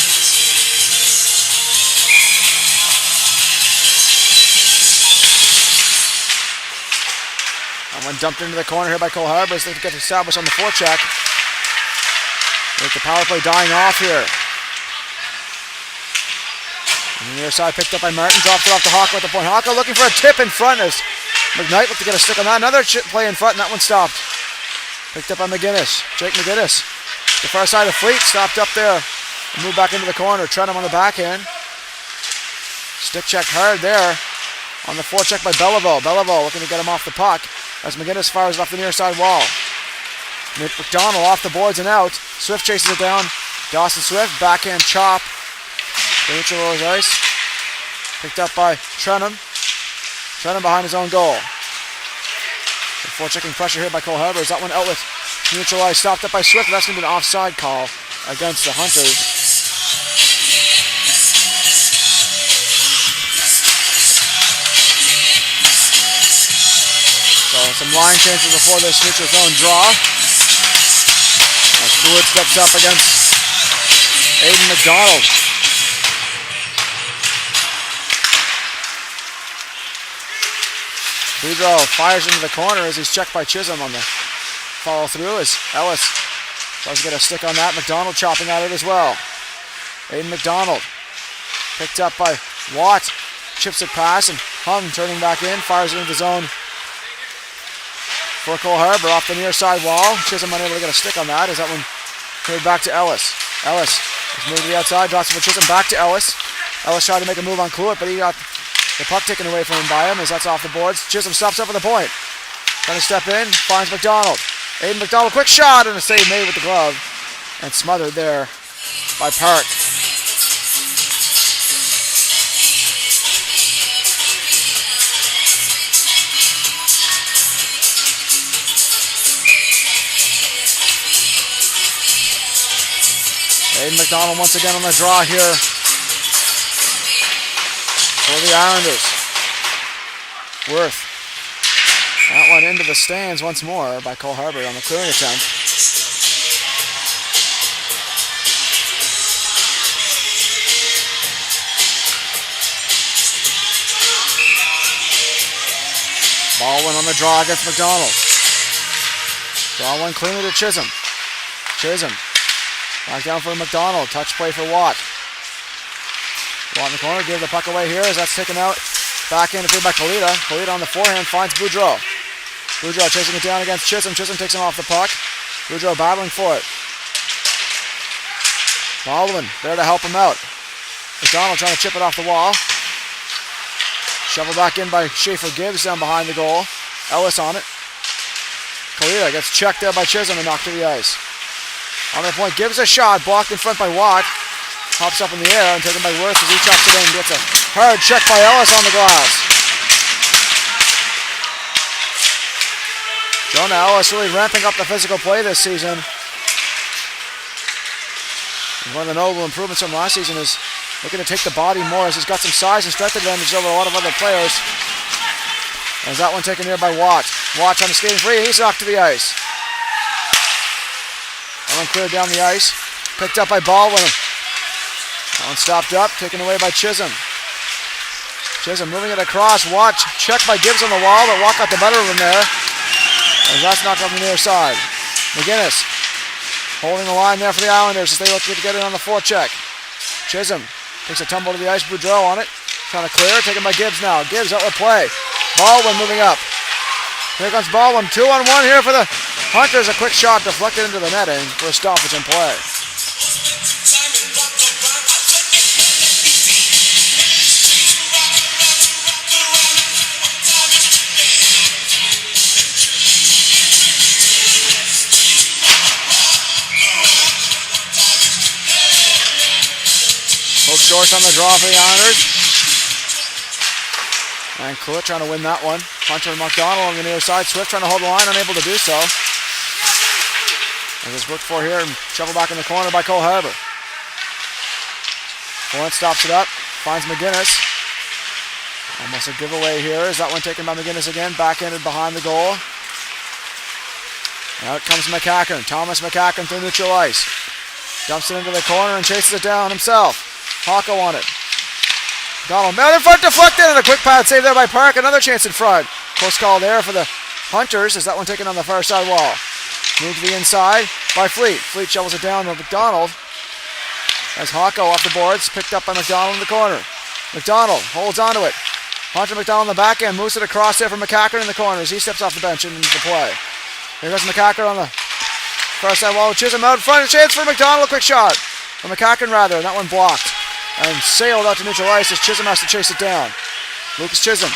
And one dumped into the corner here by Cole Harbour as they get established on the forecheck. With the power play dying off here. On the near side, picked up by Martin, drops it off to Haka at the point. Haka looking for a tip in front as McKnight looked to get a stick on that. Another play in front, and that one stopped. Picked up by McGinnis. Jake McGinnis. The far side of Fleet, stopped up there. And moved back into the corner. Trenum on the backhand. Stick check hard there on the forecheck by Belleville. Belleville looking to get him off the puck as McGinnis fires it off the near side wall. McDonald off the boards and out. Swift chases it down. Dawson Swift, backhand chop. Neutral Rose ice. Picked up by Trenum. Trenum behind his own goal. Before checking pressure here by Cole Harbour. Is that one outlet? Neutral ice stopped up by Swift. That's going to be an offside call against the Hunters. So some line changes before this neutral zone draw. As Stewart steps up against Aiden McDonald. Boudreau fires into the corner as he's checked by Chisholm on the follow through as Ellis tries to get a stick on that. McDonald chopping at it as well. Aiden McDonald picked up by Watt. Chips it past and Hung turning back in. Fires it into the zone for Cole Harbour off the near side wall. Chisholm unable to get a stick on that as that one cleared back to Ellis. Ellis is moved to the outside. Drops it for Chisholm back to Ellis. Ellis tried to make a move on Cluett, but he got the puck taken away from him by him as that's off the boards. Chisholm stops up at the point. Trying to step in, finds McDonald. Aiden McDonald, quick shot and a save made with the glove. And smothered there by Park. Aiden McDonald once again on the draw here for the Islanders. Worth. That one into the stands once more by Cole Harbour on the clearing attempt. Baldwin on the draw against McDonald. Draw one cleanly to Chisholm. Chisholm. Back down for McDonald. Touch play for Watt. Watt in the corner. Give the puck away here as that's taken out. Back in by Kalita. Kalita on the forehand finds Boudreau. Boudreau chasing it down against Chisholm. Chisholm takes him off the puck. Boudreau battling for it. Baldwin there to help him out. McDonald trying to chip it off the wall. Shovel back in by Schaefer Gibbs down behind the goal. Ellis on it. Kalita gets checked there by Chisholm and knocked to the ice. On the point, Gibbs a shot, blocked in front by Watt. Hops up in the air and taken by Worth as he chops it in. Gets a hard check by Ellis on the glass. Jonah Ellis really ramping up the physical play this season. And one of the notable improvements from last season is looking to take the body more as he's got some size and strength advantage over a lot of other players. As that one taken here by Watt. Watt trying to skating free. He's knocked to the ice. That one cleared down the ice. Picked up by Baldwin. That one stopped up. Taken away by Chisholm. Chisholm moving it across. Watt checked by Gibbs on the wall, but Watt got the better of him there. As that's knocked on the near side. McGinnis holding the line there for the Islanders as they look to get in on the forecheck. Chisholm takes a tumble to the ice. Boudreau on it. Trying to clear. Taken by Gibbs now. Gibbs out with play. Baldwin moving up. Here comes Baldwin. 2-on-1 here for the Hunters. A quick shot deflected into the netting for a stoppage in play. Hook shorts on the draw for the Islanders. And Cluett trying to win that one. Hunter and McDonald on the near side. Swift trying to hold the line, unable to do so. As it's worked for here and shoveled back in the corner by Cole Harbour. Florence stops it up, finds McGinnis. Almost a giveaway here. Is that one taken by McGinnis again? Backhanded behind the goal. Out comes McCacken. Thomas McCacken through neutral ice. Dumps it into the corner and chases it down himself. Hocko on it. Donald out in front, deflected, and a quick pad save there by Park. Another chance in front. Close call there for the Hunters. Is that one taken on the far side wall? Moved to the inside by Fleet. Fleet shovels it down to McDonald. As Hocko off the boards, picked up by McDonald in the corner. McDonald holds onto it. Hunter McDonald on the back end, moves it across there for McCacken in the corner as he steps off the bench and into the play. Here goes McCacken on the far side wall. Chisholm out in front. A chance for McDonald. A quick shot. For McCacken rather, and that one blocked. And sailed out to neutral ice as Chisholm has to chase it down. Lucas Chisholm.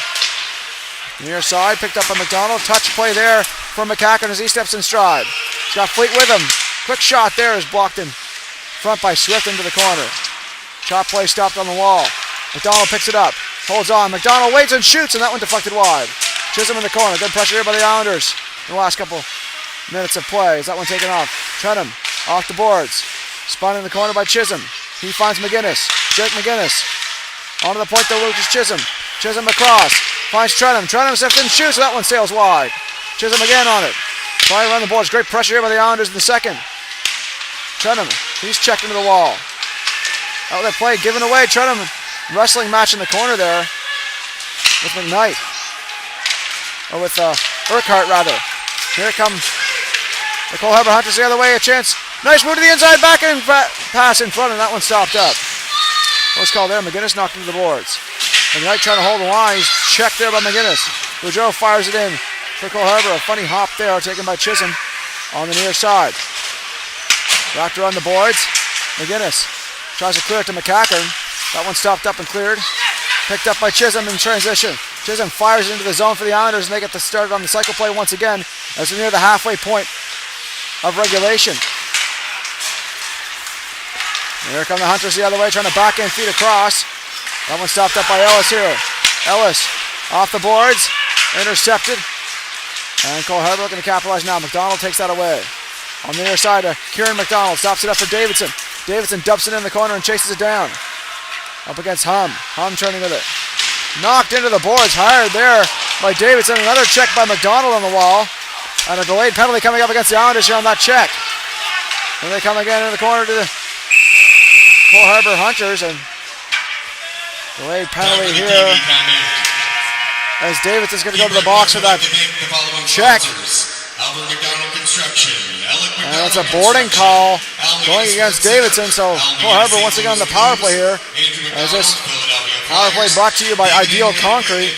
Near side, picked up by McDonald. Touch play there for McCacken as he steps in stride. He's got Fleet with him. Quick shot there is blocked in front by Swift into the corner. Shot play stopped on the wall. McDonald picks it up. Holds on. McDonald waits and shoots, and that one deflected wide. Chisholm in the corner. Good pressure here by the Islanders in the last couple minutes of play. Is that one taken off? Trenham off the boards. Spun in the corner by Chisholm. He finds McGinnis. Jake McGinnis. Onto the point to Lucas Chisholm. Chisholm across. Finds Trenham. Trenham steps in and shoots. That one sails wide. Chisholm again on it. Trying around the boards. Great pressure here by the Islanders in the second. Trenham. He's checked into the wall. Out that play given away. Trenham wrestling match in the corner there with McKnight. Or with Urquhart rather. Here it comes. The Cole Harbour Hunters the other way. A chance. Nice move to the inside. Back and pass in front, and that one stopped up. Close call there. McGinnis knocked into the boards. McKnight trying to hold the line. He's checked there by McGinnis. Boudreau fires it in for Cole Harbour. A funny hop there taken by Chisholm on the near side. Wrapped around the boards. McGinnis tries to clear it to McCacken. That one stopped up and cleared. Picked up by Chisholm in transition. Chisholm fires into the zone for the Islanders, and they get the start on the cycle play once again as they're near the halfway point of regulation. And here come the Hunters the other way, trying to backhand feed across. That one stopped up by Ellis here. Ellis off the boards, intercepted. And Cole Harbour looking to capitalize now. McDonald takes that away. On the near side, Kieran McDonald stops it up for Davidson. Davidson dumps it in the corner and chases it down. Up against Hum. Hum turning with it. Knocked into the boards hard there by Davidson. Another check by McDonald on the wall. And a delayed penalty coming up against the Islanders here on that check. And they come again in the corner to the Cole Harbour Hunters, and delayed penalty here as Davidson's going to go to the box for that check. And it's a boarding call going against Davidson, so Cole Harbour once again on the power play here. As this power play brought to you by Ideal Concrete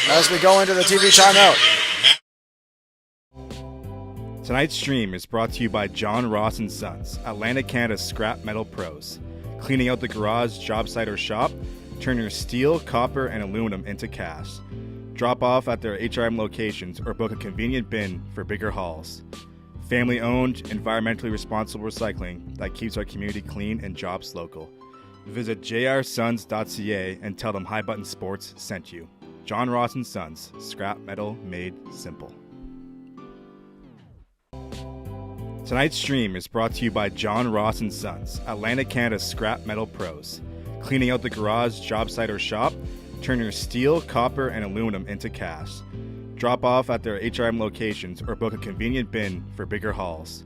as we go into the TV timeout. Tonight's stream is brought to you by John Ross & Sons, Atlantic Canada's scrap metal pros. Cleaning out the garage, job site, or shop, turn your steel, copper, and aluminum into cash. Drop off at their HRM locations or book a convenient bin for bigger hauls. Family owned, environmentally responsible recycling that keeps our community clean and jobs local. Visit jrsons.ca and tell them High Button Sports sent you. John Ross and Sons, scrap metal made simple. Tonight's stream is brought to you by John Ross and Sons, Atlantic Canada's scrap metal pros. Cleaning out the garage, job site, or shop, turn your steel, copper, and aluminum into cash. Drop off at their HRM locations or book a convenient bin for bigger hauls.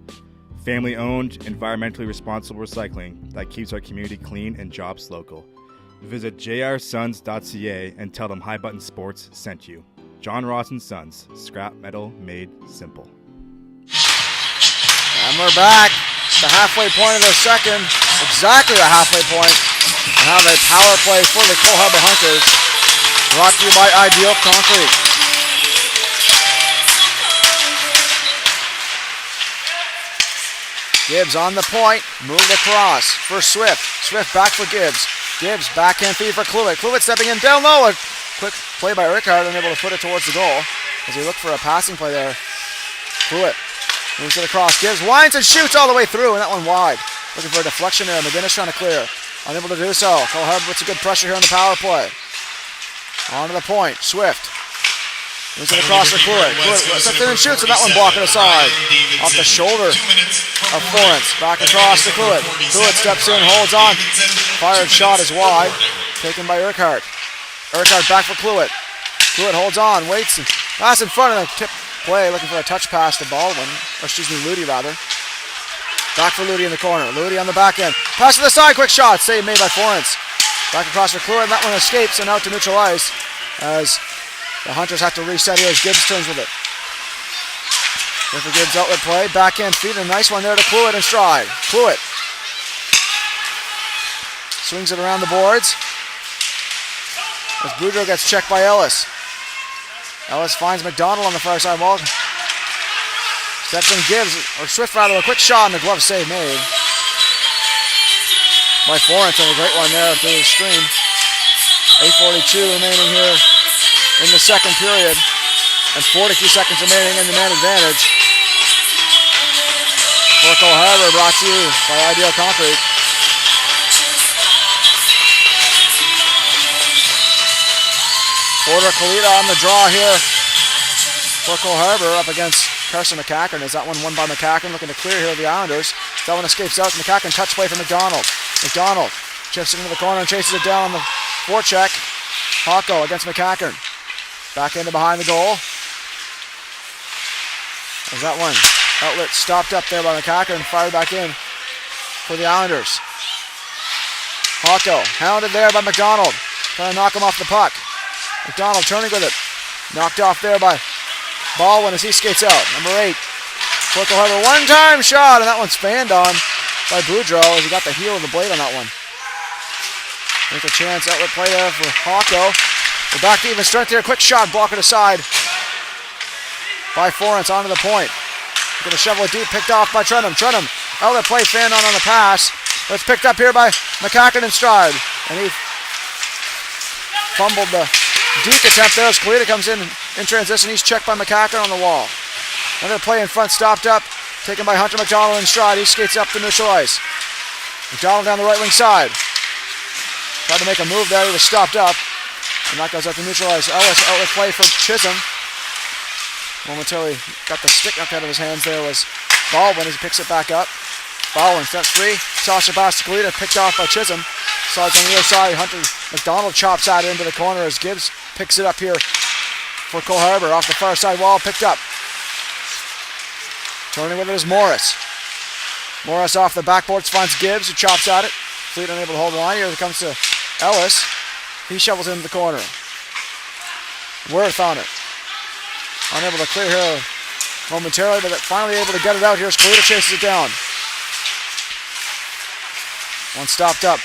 Family owned, environmentally responsible recycling that keeps our community clean and jobs local. Visit jrsons.ca and tell them High Button Sports sent you. John Ross and Sons, scrap metal made simple. And we're back. The halfway point of the second. Exactly the halfway point. And have a power play for the Cole Harbour Hunters. Brought to you by Ideal Concrete. Gibbs on the point. Moved across for Swift. Swift back for Gibbs. Gibbs backhand feed for Cluett. Cluett stepping in down low. A quick play by Rickard, unable to put it towards the goal as he looked for a passing play there. Cluett moves it across. Gibbs winds and shoots all the way through, and that one wide. Looking for a deflection there. McGinnis trying to clear. Unable to do so. Cole Harbour puts a good pressure here on the power play. On to the point. Swift. Moves it across for Cluett. Cluett steps in and shoots, and that one blocked aside. Off the shoulder of Florence. Back across to Cluett. Cluett steps in, holds on. Fired shot is wide. Taken by Urquhart. Urquhart back for Cluett. Cluett holds on, waits, and pass in front of the tip play, looking for a touch pass to Baldwin. Or excuse me, Ludi rather. Back for Ludi in the corner. Ludi on the back end. Pass to the side, quick shot. Save made by Florence. Back across for Cluett, and that one escapes and out to neutral ice as the Hunters have to reset here as Gibbs turns with it. With the Gibbs outlet play, backhand feed, a nice one there to Cluett in stride. Cluett swings it around the boards as Boudreau gets checked by Ellis. Ellis finds McDonald on the far side wall. Steps in Gibbs, or Swift rather, a quick shot and the glove save made by Florence, and a great one there through the screen. 8:42 remaining here in the second period, and 42 seconds remaining in the man advantage. For Cole Harbour, brought to you by Ideal Concrete. Porter Kalita on the draw here for Cole Harbour up against Carson McCacken. Is that one won by McCacken, looking to clear here the Islanders. That one escapes out. McCacken touch play for McDonald. McDonald chips it into the corner and chases it down on the forecheck. Hawko against McCacken. Back into behind the goal. As that one outlet stopped up there by McCacken and fired back in for the Islanders. Hawko hounded there by McDonald. Trying to knock him off the puck. McDonald turning with it. Knocked off there by Baldwin as he skates out. Number 8. Cole Harbour one-time shot, and that one's fanned on by Boudreau as he got the heel of the blade on that one. Make a chance outlet play there for Hawko. We're back to even strength here. Quick shot, blocker aside by Florence onto the point. Going to shovel it deep, picked off by Trenum. Trenum, outlet play, fanned on the pass. But it's picked up here by McCacken in stride. And he fumbled the deke attempt there as Kalita comes in transition. He's checked by McCacken on the wall. Another play in front, stopped up, taken by Hunter McDonald in stride. He skates up the neutral ice. McDonald down the right wing side. Tried to make a move there, he was stopped up. And that goes up to neutral ice. Ellis outlet play for Chisholm. Momentarily got the stick knocked out of his hands there was Baldwin as he picks it back up. Baldwin steps free. Toss it past to Kalita, picked off by Chisholm. Slides on the other side. Hunter McDonald chops at it into the corner as Gibbs picks it up here for Cole Harbour. Off the far side wall, picked up. Turning with it is Morris. Morris off the backboards finds Gibbs, who chops at it. Fleet unable to hold the line here. It comes to Ellis. He shovels into the corner. Worth on it. Unable to clear here momentarily, but finally able to get it out here as Kalita chases it down. One stopped up.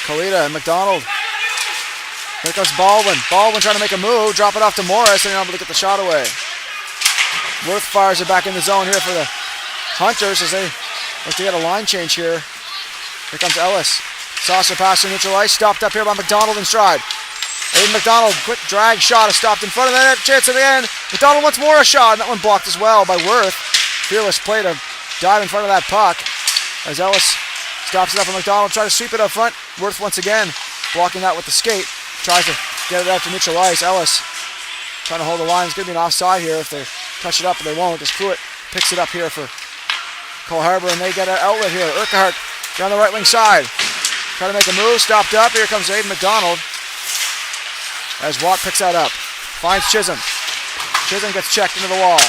Kalita and McDonald. Here comes Baldwin. Baldwin trying to make a move, drop it off to Morris, and able to get the shot away. Worth fires it back in the zone here for the Hunters as they look to get a line change here. Here comes Ellis. Saucer pass to neutral ice, stopped up here by McDonald in stride. Aiden McDonald, quick drag shot, is stopped in front of the net. Chance at the end. McDonald wants more a shot, and that one blocked as well by Worth. Fearless play to dive in front of that puck. As Ellis stops it up for McDonald, tries to sweep it up front. Worth once again blocking that with the skate. Tries to get it out to neutral ice. Ellis trying to hold the line. It's going to be an offside here if they touch it up, but they won't. As Pruitt picks it up here for Cole Harbour, and they get an outlet here. Urquhart down the right wing side. Trying to make a move, stopped up. Here comes Aiden McDonald. As Watt picks that up. Finds Chisholm. Chisholm gets checked into the wall.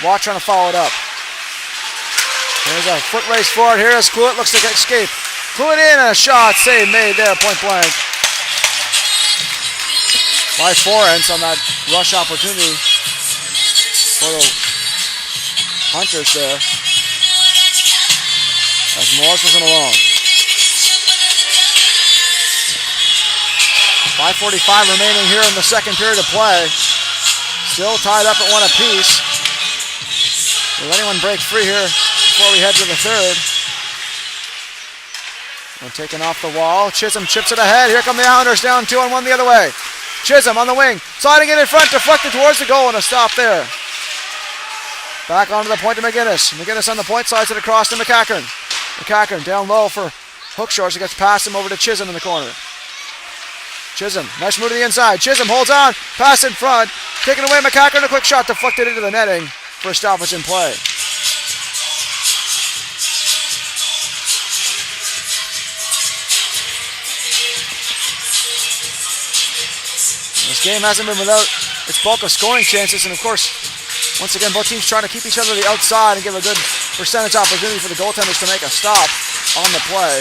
Watt trying to follow it up. There's a foot race forward. Here is Cluett, looks like an escape. Cluett in, a shot, save made there, point blank. By Forens on that rush opportunity for the Hunters there. As Morris wasn't alone. 5:45 remaining here in the second period of play. Still tied up at 1 apiece. Will anyone break free here before we head to the third? We're taken off the wall. Chisholm chips it ahead. Here come the Islanders down 2-on-1 the other way. Chisholm on the wing. Sliding it in front, deflected towards the goal, and a stop there. Back onto the point to McGinnis. McGinnis on the point, slides it across to McCackern. McCackern down low for Hookshore. He gets past him over to Chisholm in the corner. Chisholm, nice move to the inside. Chisholm holds on, pass in front. Taken away, McCackern, a quick shot deflected into the netting for a stoppage in play. This game hasn't been without its bulk of scoring chances, and of course, once again, both teams trying to keep each other to the outside and give a good percentage opportunity for the goaltenders to make a stop on the play.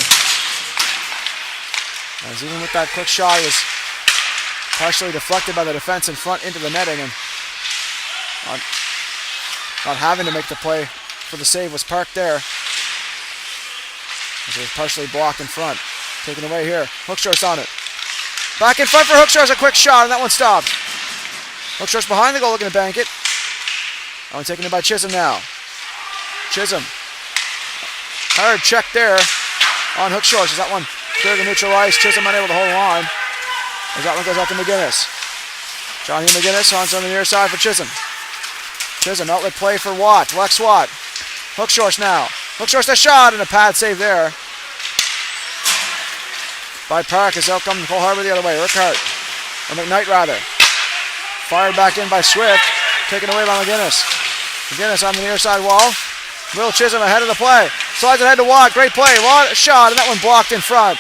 As even with that quick shot, it was partially deflected by the defense in front into the netting, and not having to make the play for the save was parked there. As it was partially blocked in front. Taken away here. Hookshore's on it. Back in front for Hookshore's a quick shot, and that one stopped. Hookshore's behind the goal looking to bank it. That one taken in by Chisholm now. Chisholm. Hard check there on Hookshore. So that one clear to neutral ice. Chisholm unable to hold on. As that one goes out to McGinnis. Johnny McGinnis on the near side for Chisholm. Chisholm outlet play for Watt. Lex Watt. Hookshore's now. Hookshore's the shot and a pad save there by Park as out comes Cole Harbour the other way. Urquhart. Or McKnight rather. Fired back in by Swift. Taken away by McGinnis. McGinnis on the near side wall. Will Chisholm ahead of the play. Slides ahead to Watt. Great play. Watt shot and that one blocked in front.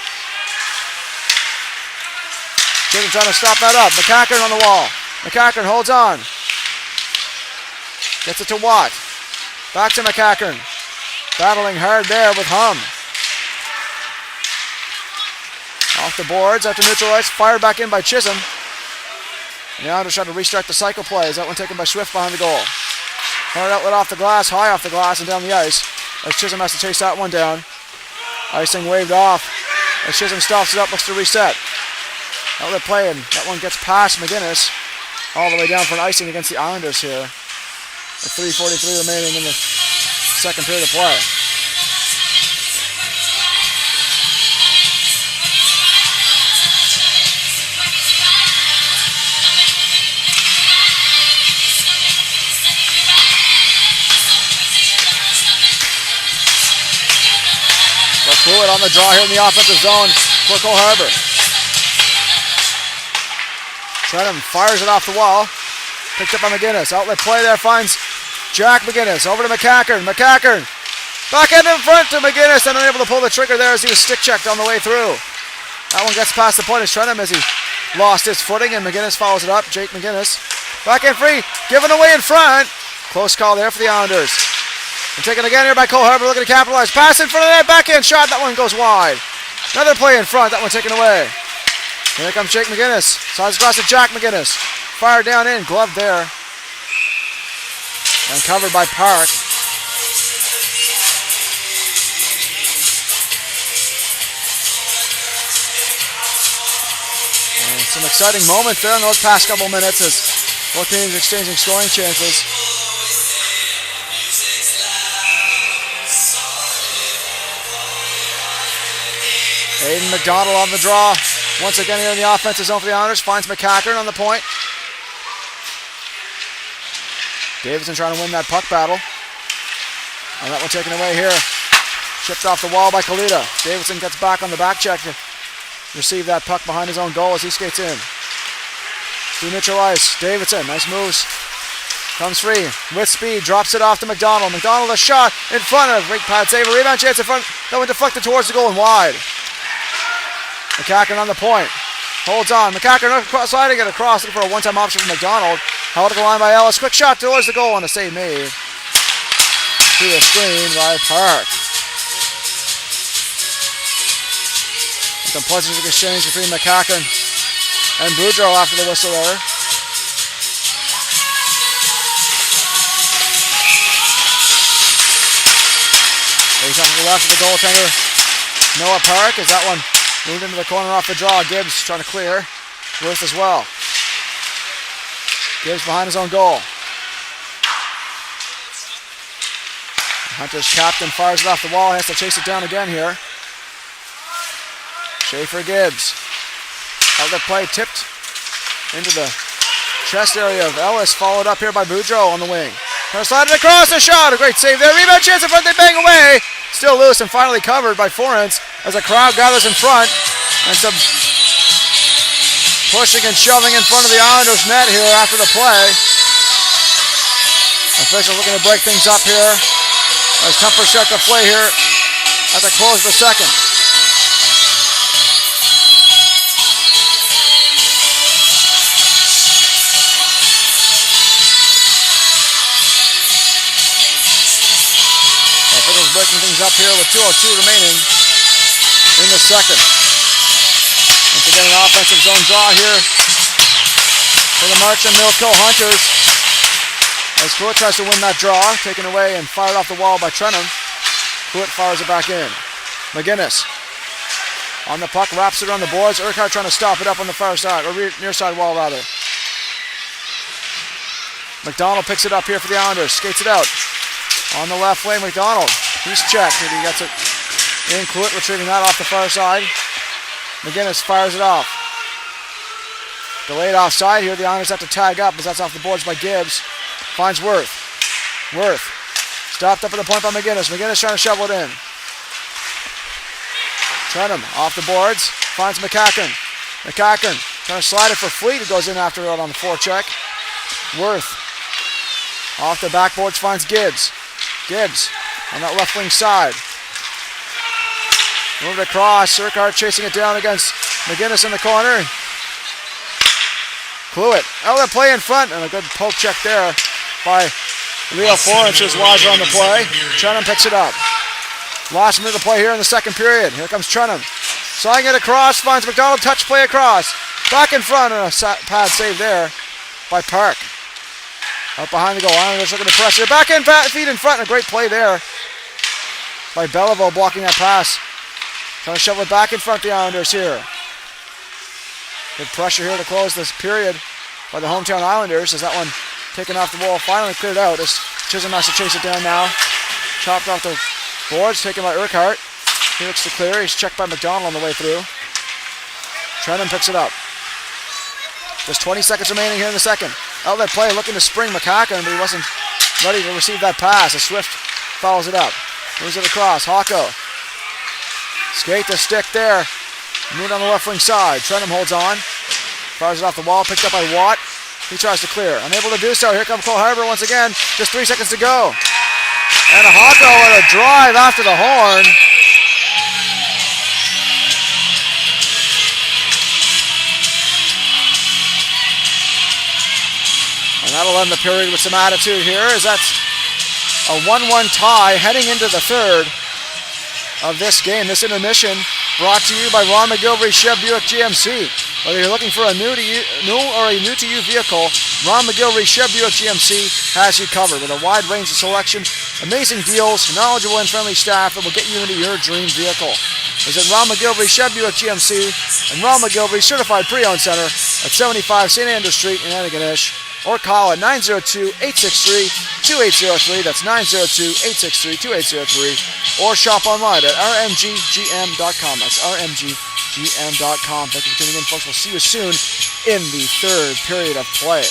Chisholm trying to stop that up. McCackern on the wall. McCackern holds on. Gets it to Watt. Back to McCackern. Battling hard there with Hum. Off the boards after neutral ice. Fired back in by Chisholm. And the Islanders trying to restart the cycle plays. That one taken by Swift behind the goal. Hard outlet off the glass, high off the glass and down the ice. As Chisholm has to chase that one down. Icing waved off. As Chisholm stops it up, looks to reset. Outlet play, and that one gets past McGinnis. All the way down for an icing against the Islanders here. With 3:43 remaining in the second period of play. Cluett on the draw here in the offensive zone for Cole Harbour. Trenham fires it off the wall. Picked up by McGinnis. Outlet play there finds Jack McGinnis. Over to McCackern. McCackern back end in front to McGinnis and unable to pull the trigger there as he was stick checked on the way through. That one gets past the point as Trenham as he lost his footing and McGinnis follows it up. Jake McGinnis. Back end free. Given away in front. Close call there for the Islanders. And taken again here by Cole Harbour, looking to capitalize. Pass in front of that backhand shot. That one goes wide. Another play in front. That one taken away. Here comes Jake McGinnis. Sides across to Jack McGinnis. Fired down in. Gloved there. And covered by Park. And some exciting moments there in those past couple minutes as both teams exchanging scoring chances. Aiden McDonald on the draw. Once again here in the offensive zone for the Islanders. Finds McCackern on the point. Davidson trying to win that puck battle. And that one taken away here. Chipped off the wall by Kalita. Davidson gets back on the back check to receive that puck behind his own goal as he skates in. To neutral ice. Davidson, nice moves. Comes free with speed, drops it off to McDonald. McDonald a shot in front of great pad save. A rebound chance in front. That one deflected towards the goal and wide. McCackern on the point. Holds on. McCackern sliding it across, looking for a one-time option from McDonald. Held at the line by Ellis. Quick shot towards the goal and a save made. To the screen by Park. Some pleasant exchange between McCackern and Boudreau after the whistle there. He's up to the left of the goaltender, Noah Park, as that one moved into the corner off the draw. Gibbs trying to clear. Worth as well. Gibbs behind his own goal. Hunter's captain fires it off the wall. He has to chase it down again here. Schaefer Gibbs. Outlet play tipped into the chest area of Ellis, followed up here by Boudreau on the wing. Trying to slide it across, a shot, a great save there. Rebound chance in front, they bang away. Still loose and finally covered by Forens as a crowd gathers in front. And some pushing and shoving in front of the Islanders net here after the play. Officials looking to break things up here as Comfort check the play here at the close of the second. Breaking things up here with 2:02 remaining in the second. Once again, an offensive zone draw here for the Marchand Millkill Hunters. As Pruitt tries to win that draw, taken away and fired off the wall by Trenum. Pruitt fires it back in. McGinnis on the puck, wraps it on the boards. Urquhart trying to stop it up on the far side, or near side wall rather. McDonald picks it up here for the Islanders, skates it out. On the left wing, McDonald. He's checked, and he gets it in. Cluett retrieving that off the far side. McGinnis fires it off. Delayed offside here. The Islanders have to tag up as that's off the boards by Gibbs. Finds Worth. Worth stopped up at the point by McGinnis. McGinnis trying to shovel it in. Trenum off the boards. Finds McCackern. McCackern trying to slide it for Fleet. It goes in after it on the forecheck. Worth off the backboards finds Gibbs. Gibbs on that left wing side. Moved across. Urquhart chasing it down against McGinnis in the corner. Cluett. Outlet play in front and a good poke check there by Leo Forens, who's wiser on the play. Trenum picks it up. Last minute of play here in the second period. Here comes Trenum. Sliding it across. Finds McDonald. Touch play across. Back in front and a pad save there by Park. Up behind the goal. Islanders looking to press here. Back in, feet in front. And a great play there by Beliveau blocking that pass. Trying to shovel it back in front of the Islanders here. Good pressure here to close this period by the hometown Islanders as that one taken off the wall. Finally cleared out as Chisholm has to chase it down now. Chopped off the boards. Taken by Urquhart. He looks to clear. He's checked by McDonald on the way through. Trenum picks it up. Just 20 seconds remaining here in the second. Outlet play looking to spring McCackern, but he wasn't ready to receive that pass. A Swift follows it up. Moves it across. Hawko. Skate the stick there. Moved on the left wing side. Trenum holds on. Fires it off the wall. Picked up by Watt. He tries to clear. Unable to do so. Here comes Cole Harbour once again. Just 3 seconds to go. And a Hawko with a drive after the horn. And that'll end the period with some attitude here, as that's a 1-1 tie heading into the third of this game. This intermission brought to you by Ron McGilvery Chev Buick GMC. Whether you're looking for a new or a new-to-you vehicle, Ron McGilvery Chev Buick GMC has you covered with a wide range of selection, amazing deals, knowledgeable and friendly staff that will get you into your dream vehicle. Visit Ron McGilvery Chev Buick GMC and Ron McGilvery Certified Pre-Owned Center at 75 St. Andrews Street in Antigonish, or call at 902-863-2803. That's 902-863-2803. Or shop online at rmggm.com. That's rmggm.com. gm.com. Thank you for tuning in, folks. We'll see you soon in the third period of play.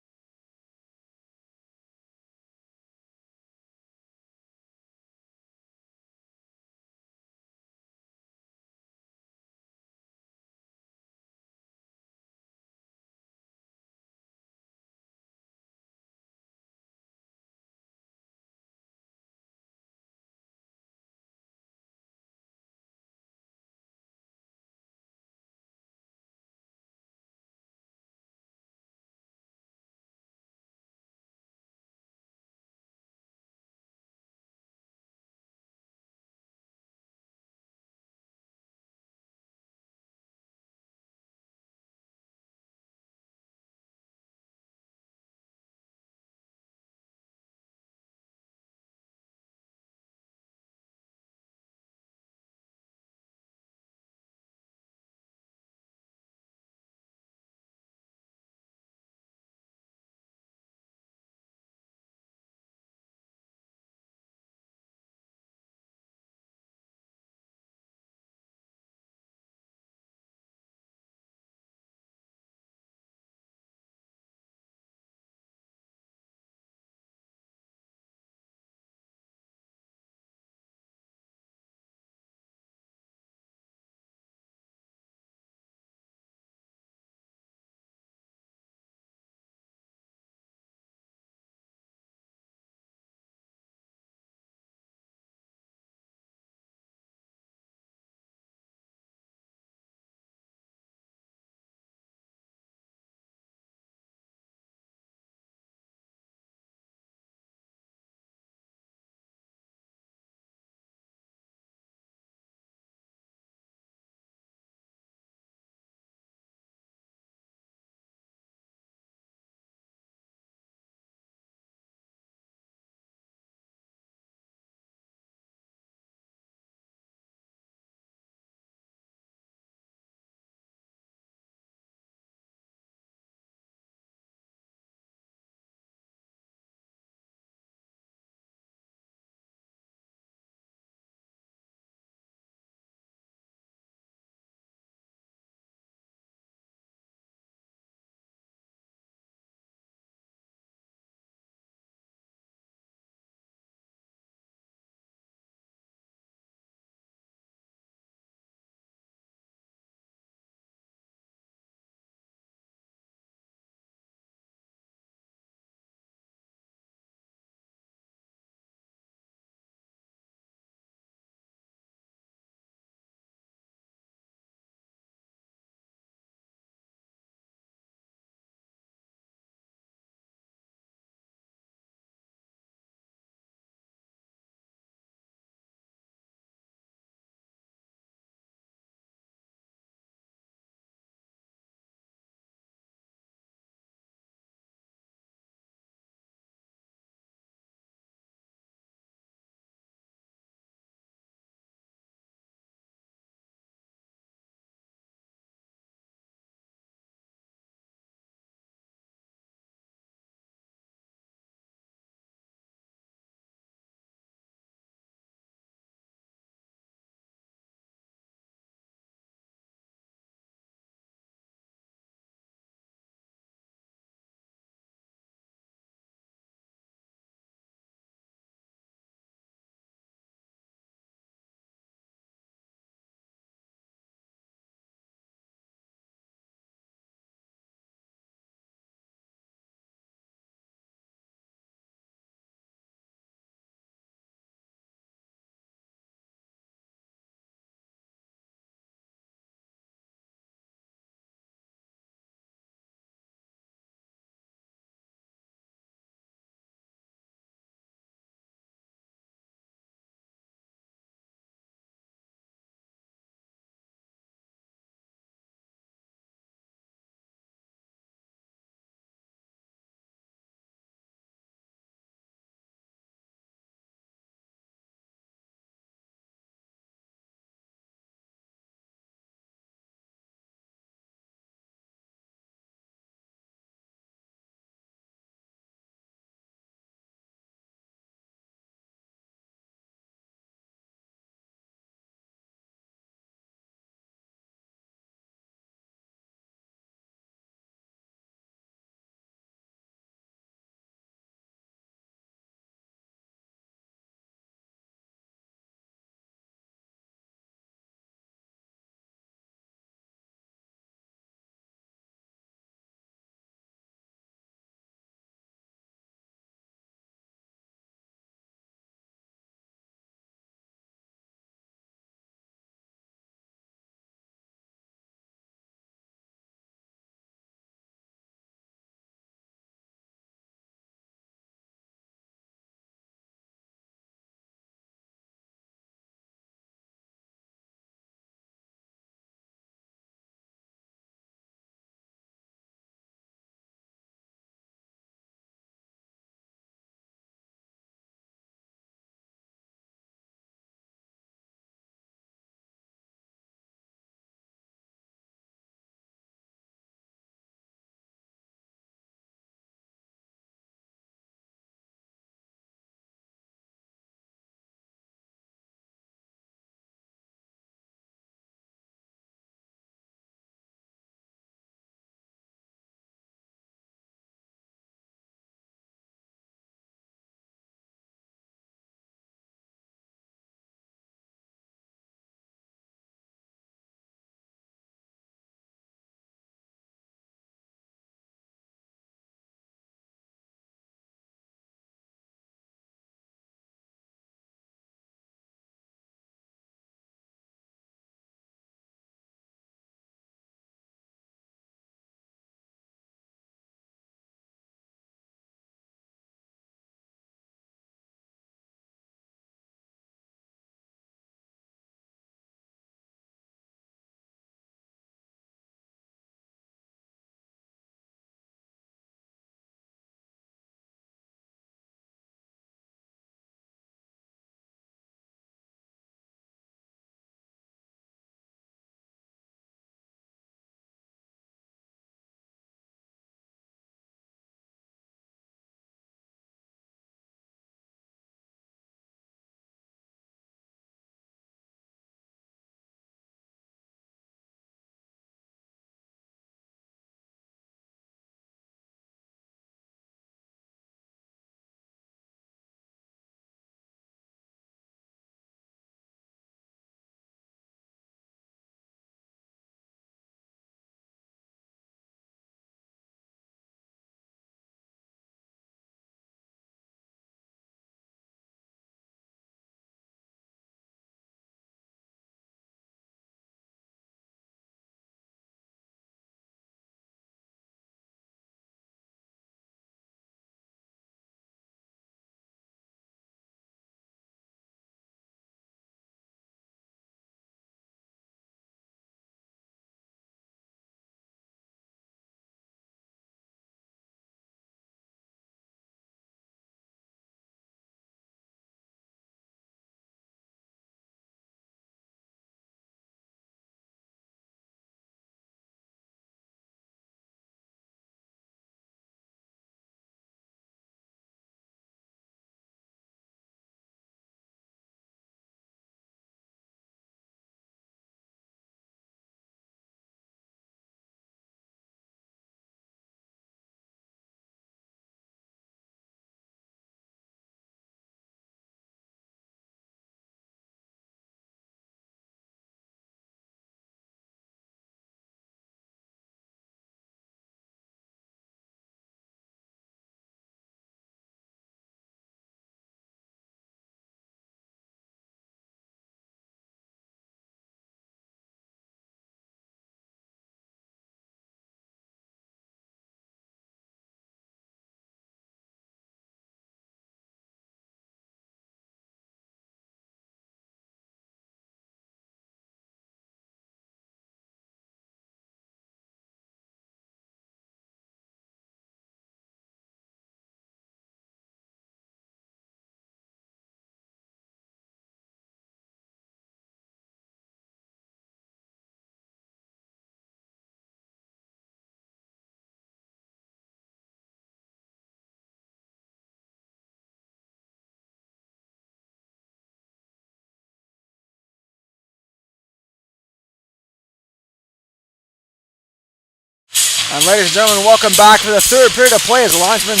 And ladies and gentlemen, welcome back to the third period of play as the linesmen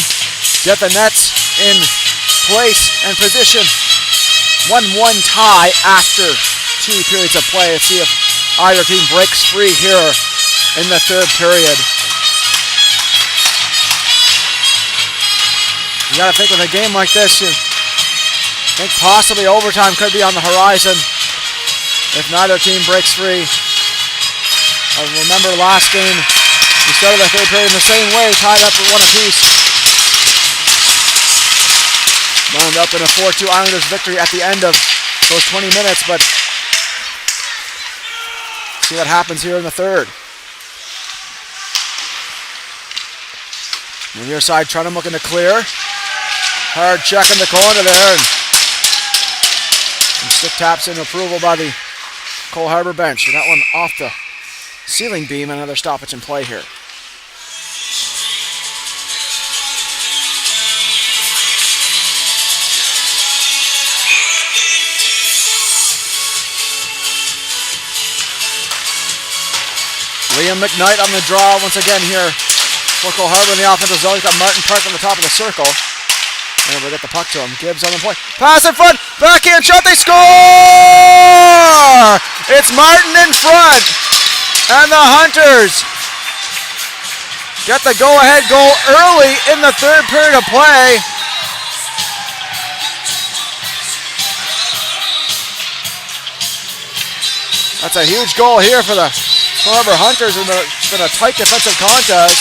get the nets in place and position. 1-1 tie after 2 periods of play. Let's see if either team breaks free here in the third period. You gotta think with a game like this, you think possibly overtime could be on the horizon if neither team breaks free. I remember last game, we started the third period in the same way, tied up with 1 apiece. Wound up in a 4-2 Islanders victory at the end of those 20 minutes, but see what happens here in the third. On the near side, Trentham looking to clear. Hard check in the corner there, and some stick taps in approval by the Cole Harbour bench. And that one off the ceiling beam, another stoppage in play here. Liam McKnight on the draw once again here for Cole Harbour in the offensive zone. He's got Martin Park on the top of the circle. And we'll get the puck to him. Gibbs on the point. Pass in front. Backhand shot. They score! It's Martin in front. And the Hunters get the go-ahead goal early in the third period of play. That's a huge goal here for the Cole Harbour Hunters. It's been a tight defensive contest.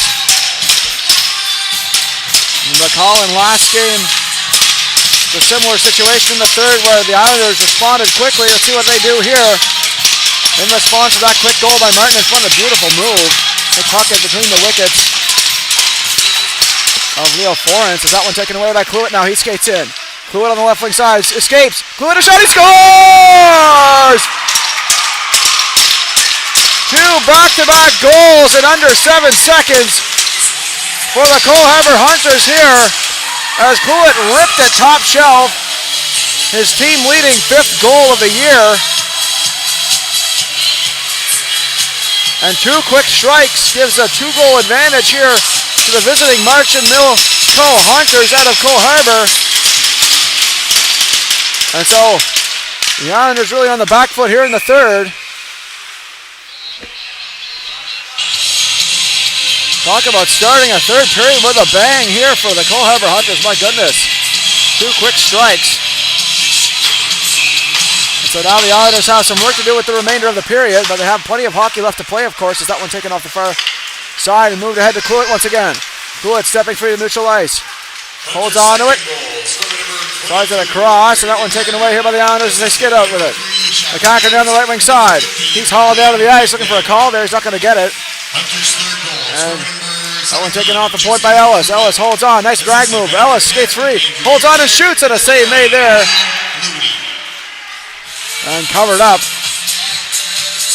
Recall in last game, it's a similar situation in the third where the Islanders responded quickly. Let's see what they do here in response to that quick goal by Martin in front. A beautiful move. The puck is between the wickets of Leo Florence. Is that one taken away by Cluett? Now he skates in. Cluett on the left wing side escapes. Cluett a shot. He scores! 2 back-to-back goals in under 7 seconds for the Cole Harbour Hunters here as Cluett ripped it top shelf. His team leading 5th goal of the year. And 2 quick strikes gives a 2-goal advantage here to the visiting March and Mill Cole Hunters out of Cole Harbour. And so the Islanders really on the back foot here in the third. Talk about starting a third period with a bang here for the Cole Harbour Hunters. My goodness. 2 quick strikes. And so now the Islanders have some work to do with the remainder of the period, but they have plenty of hockey left to play, of course, as that one taken off the far side and moved ahead to Cluett once again. Cluett stepping free to neutral ice. Holds on to it. Tries it across, and that one taken away here by the Islanders as they skid out with it. McCacken down the right wing side. He's hauled out of the ice looking for a call there. He's not going to get it. And that one taken off the point by Ellis. Ellis holds on. Nice drag move. Ellis skates free. Holds on and shoots, and a save made there. And covered up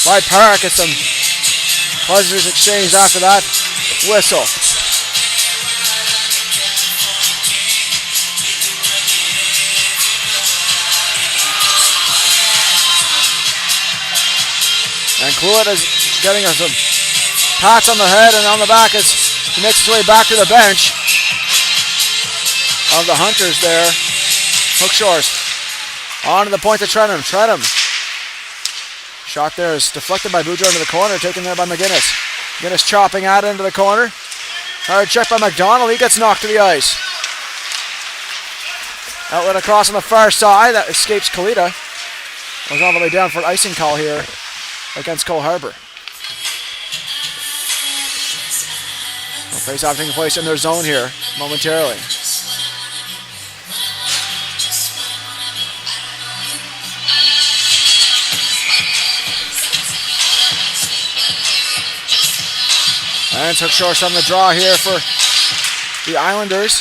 by Park. It's some pleasures exchanged after that whistle. And Cluett is getting some pats on the head and on the back as he makes his way back to the bench of the Hunters there. Hook shores. On to the point to Trentham. Trentham. Shot there is deflected by Boudreau into the corner, taken there by McGinnis. McGinnis chopping at it into the corner. Hard check by McDonald. He gets knocked to the ice. Outlet across on the far side. That escapes Kalita. Goes all the way down for an icing call here against Cole Harbour. Face-off taking place in their zone here momentarily. And took short on the draw here for the Islanders.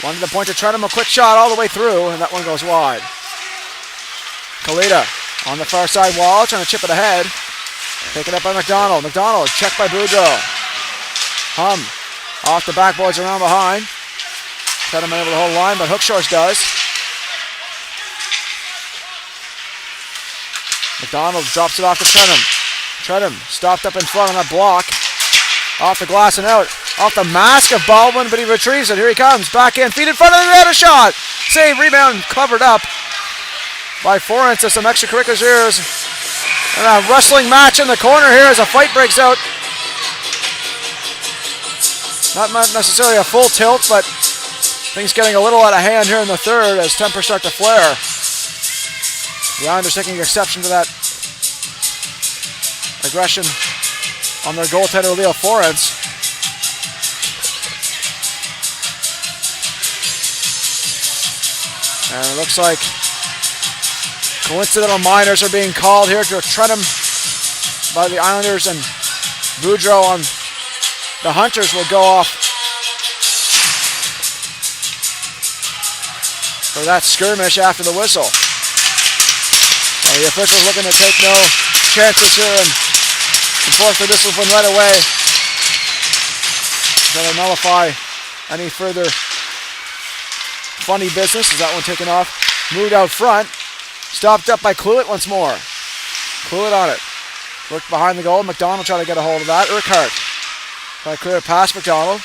One to the point to Trentham, a quick shot all the way through, and that one goes wide. Kalita on the far side wall, trying to chip it ahead. Taken up by McDonald. McDonald checked by Boudreau. Hum off the backboards around behind. Trentham able to hold the line, but Hookshores does. McDonald drops it off to Trentham. Trentham stopped up in front on that block. Off the glass and out. Off the mask of Baldwin, but he retrieves it. Here he comes. Back in. Feet in front of the net. A shot. Save, rebound, covered up by Forens. Some extracurriculars here. And a wrestling match in the corner here as a fight breaks out. Not necessarily a full tilt, but things getting a little out of hand here in the third as tempers start to flare. The Islanders taking exception to that aggression on their goaltender, Leo Forens. And it looks like coincidental minors are being called here to Trentham by the Islanders, and Boudreau on the Hunters will go off for that skirmish after the whistle. So the officials looking to take no chances here and enforce the discipline right away. Trying to nullify any further funny business. Is that one taken off? Moved out front. Stopped up by Cluett once more. Cluett on it. Looked behind the goal. McDonald trying to get a hold of that. Urquhart trying to clear it past McDonald.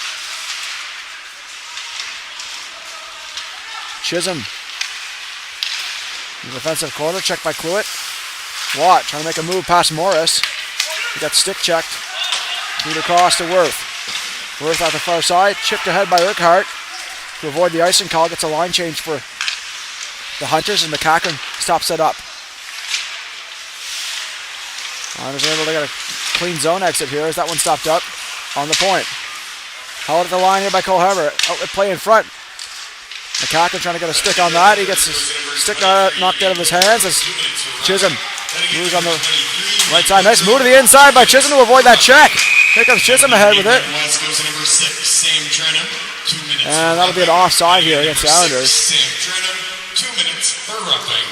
Chisholm in the defensive corner. Checked by Cluett. Watt trying to make a move past Morris. He got stick checked. Moved across to Worth. Worth out the far side. Chipped ahead by Urquhart to avoid the icing call. Gets a line change for the Hunters, and McCacken stops it up. Islanders are able to get a clean zone exit here as that one stopped up on the point. Held at the line here by Cole Heber. Outlet play in front. McCacken trying to get a stick on that. He gets his stick knocked out of his hands as Chisholm moves on the right side. Nice move to the inside by Chisholm to avoid that check. Here comes Chisholm ahead with it. And that'll be an offside here against the Islanders. 2 minutes for roughing.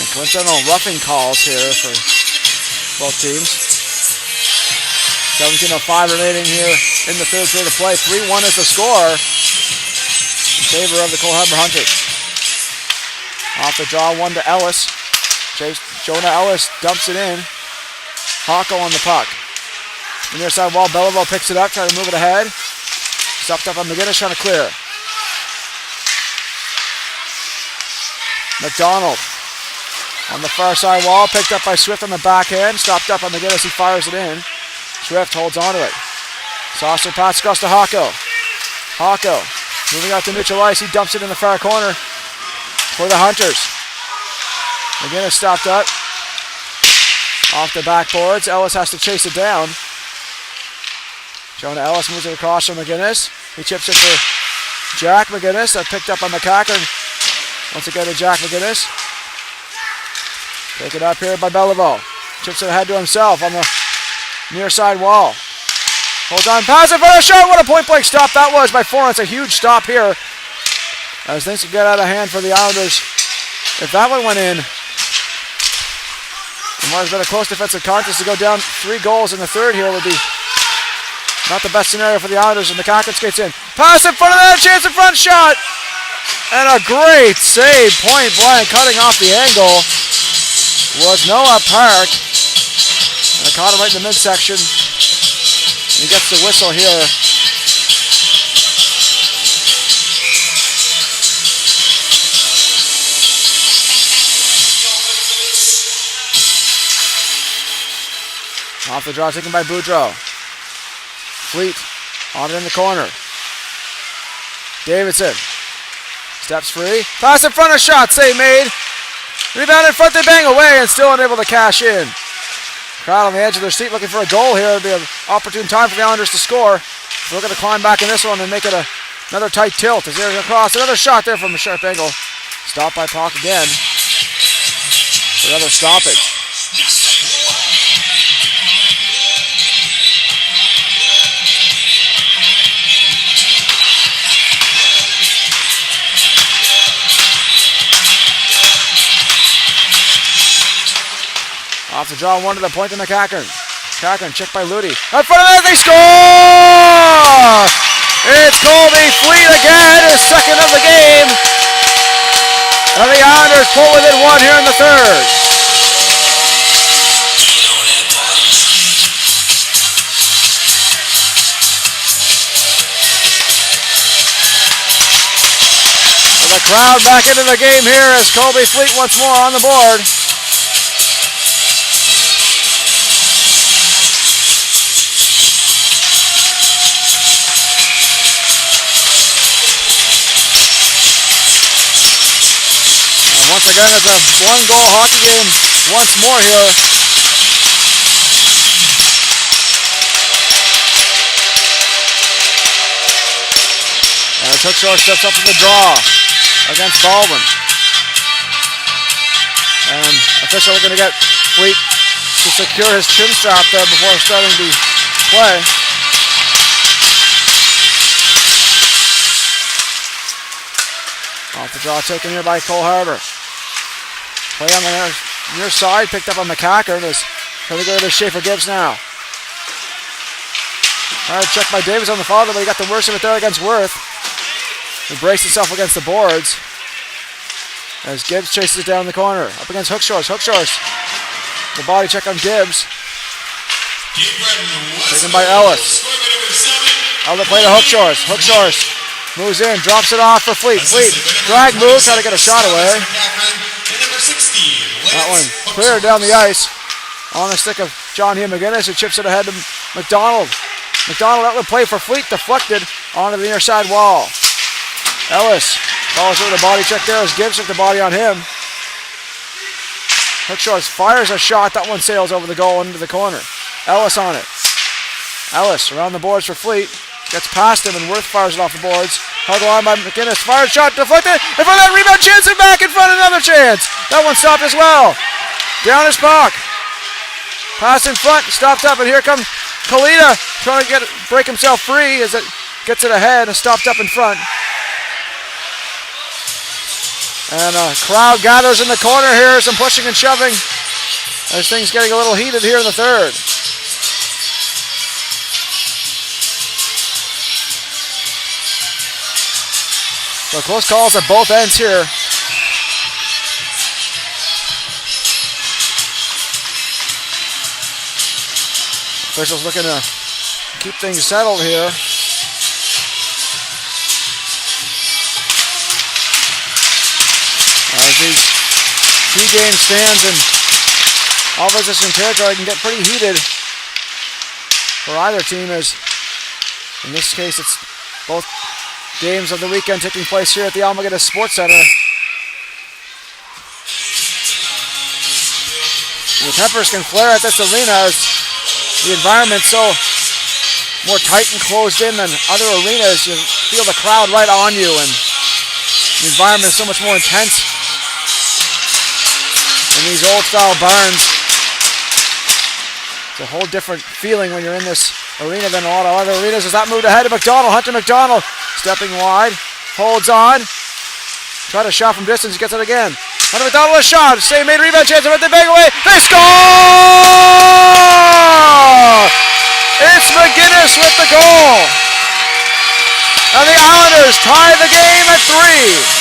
And coincidental roughing calls here for both teams. 17:05 remaining here in the third period of play. 3-1 is the score in favor of the Cole Harbour Hunters. Off the draw, one to Ellis. Jonah Ellis dumps it in. Hocko on the puck. The near side wall, Belleville picks it up, trying to move it ahead. Stopped up on McGinnis, trying to clear. McDonald on the far side wall, picked up by Swift on the backhand. Stopped up on McGinnis, he fires it in. Swift holds on to it. Saucer pass across to Hocko. Hocko moving out to neutral ice, he dumps it in the far corner for the Hunters. McGinnis stopped up. Off the backboards, Ellis has to chase it down. Jonah Ellis moves it across from McGinnis. He chips it for Jack McGinnis. That picked up on McCacken. Once again to Jack McGinnis. Take it up here by Belleville. Chips it ahead to himself on the near side wall. Holds on, pass it for a shot. What a point blank stop that was by Forens. A huge stop here as things could get out of hand for the Islanders. If that one went in, it might have been a close defensive contest. To go down 3 goals in the third here would be not the best scenario for the Islanders, and McCacken skates in. Pass in front of that, chance in front, shot! And a great save, point blank, cutting off the angle was Noah Park. And it caught him right in the midsection. And he gets the whistle here. Off the draw, taken by Boudreau. Fleet on it in the corner. Davidson steps free. Pass in front of shot. Save made. Rebound in front. They bang away and still unable to cash in. Crowd on the edge of their seat looking for a goal here. It'll be an opportune time for the Islanders to score. They're looking to climb back in this one and make it another tight tilt as they're across. Another shot there from a sharp angle. Stopped by Pauk again. For another stoppage. Off the draw, one to the point to McCacken. McCacken checked by Ludi. In front of that, they score! It's Colby Fleet again, his second of the game. And the Islanders pull within 1 here in the third. The crowd back into the game here as Colby Fleet once more on the board. And once again, it's a one-goal hockey game once more here. As Hookshore steps up to the draw against Baldwin. And official looking to get Fleet to secure his chin strap there before starting the play. Off the draw taken here by Cole Harbour. Play on the near side, picked up on McCacker. Trying to go to Schaefer Gibbs now. Hard check by Davis on the father, but he got the worst of it there against Worth. He braced himself against the boards as Gibbs chases it down the corner. Up against Hookshores. Hookshores. The body check on Gibbs. Taken by Ellis. Outlet play to Hookshores. Hookshores moves in, drops it off for Fleet. Fleet, drag move, trying to get a shot away. That one cleared down the ice on the stick of John Hugh McGinnis, who chips it ahead to McDonald. McDonald outlet play for Fleet, deflected onto the near side wall. Ellis follows through the body check there as Gibbs took the body on him. Hookshores fires a shot. That one sails over the goal into the corner. Ellis on it. Ellis around the boards for Fleet. Gets past him and Worth fires it off the boards. Held on by McGinnis. Fired shot deflected. In front of that rebound chance and back in front. Another chance. That one stopped as well. Down his puck. Pass in front. Stopped up and here comes Kalita trying to break himself free as it gets it ahead and stopped up in front. And a crowd gathers in the corner here, some pushing and shoving as things getting a little heated here in the third. So close calls at both ends here. Officials looking to keep things settled here. As these key game stands in opposition territory can get pretty heated for either team, as in this case it's both games of the weekend taking place here at the Almagueta Sports Center. The tempers can flare at this arena as the environment's so more tight and closed in than other arenas. You feel the crowd right on you and the environment is so much more intense in these old style barns. It's a whole different feeling when you're in this arena than a lot of other arenas. As that moved ahead to McDonald, Hunter McDonald stepping wide, holds on, try to shot from distance, gets it again. Hunter McDonald a shot, save made rebound chance, but they bang away, they score! It's McGinnis with the goal. And the Islanders tie the game at 3.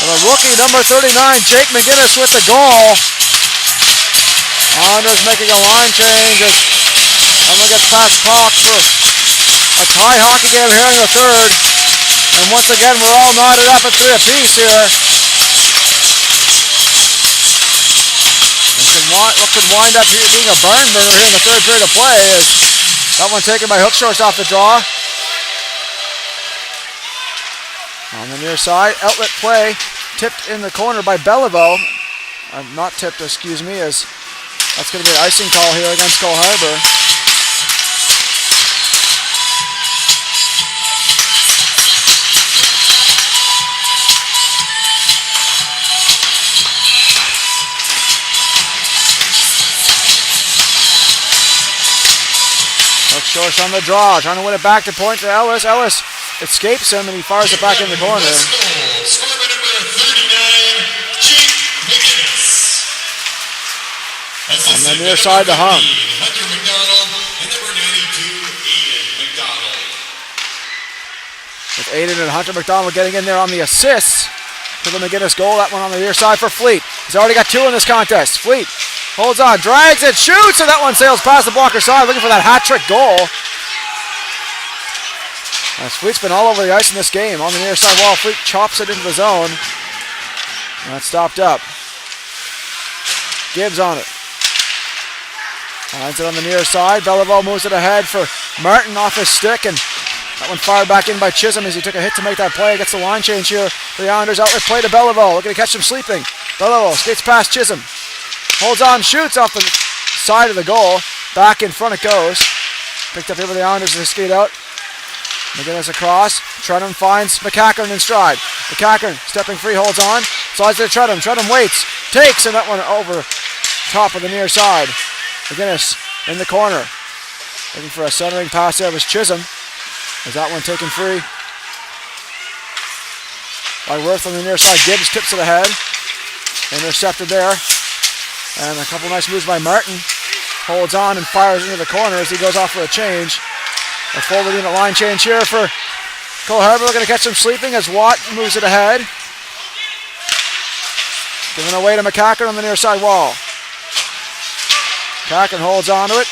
The rookie, number 39, Jake McGinnis with the goal. Islanders making a line change as Emma gets past Cox for a tie hockey game here in the third. And once again, we're all knotted up at 3 apiece here. What could wind up here being a barn burner here in the third period of play is that one taken by Hookshores off the draw. On the near side, outlet play. Tipped in the corner by Belleville. Not tipped, excuse me, as that's going to be an icing call here against Cole Harbour. Hookshores on the draw, trying to win it back to point to Ellis. Ellis escapes him and he fires it back in the corner. On the near side to Hung. Hunter McDonald and number 92, Aiden McDonald. With Aiden and Hunter McDonald getting in there on the assists for the McGinnis goal. That one on the near side for Fleet. He's already got 2 in this contest. Fleet Holds on, drags it, shoots, and that one sails past the blocker side, looking for that hat-trick goal. Fleet's been all over the ice in this game. On the near side wall, Fleet chops it into the zone. And that's stopped up. Gibbs on it. Lines it on the near side. Beliveau moves it ahead for Martin off his stick, and that one fired back in by Chisholm as he took a hit to make that play. Gets the line change here for the Islanders. Outlet play to Beliveau. Looking to catch him sleeping. Beliveau skates past Chisholm. Holds on, shoots off the side of the goal. Back in front it goes. Picked up here by the Islanders as they skate out. McGinnis across. Trenum finds McCackern in stride. McCackern stepping free, holds on. Slides to Trenum. Trenum waits. Takes, and that one over top of the near side. McGinnis in the corner. Looking for a centering pass there was Chisholm. Is that one taken free by Worth on the near side. Gibbs tips it ahead. Intercepted there. And a couple nice moves by Martin. Holds on and fires into the corner as he goes off for a change. A forward unit line change here for Cole Harbour. Looking to catch him sleeping as Watt moves it ahead. Giving away to McCackern on the near side wall. McCackern holds on to it.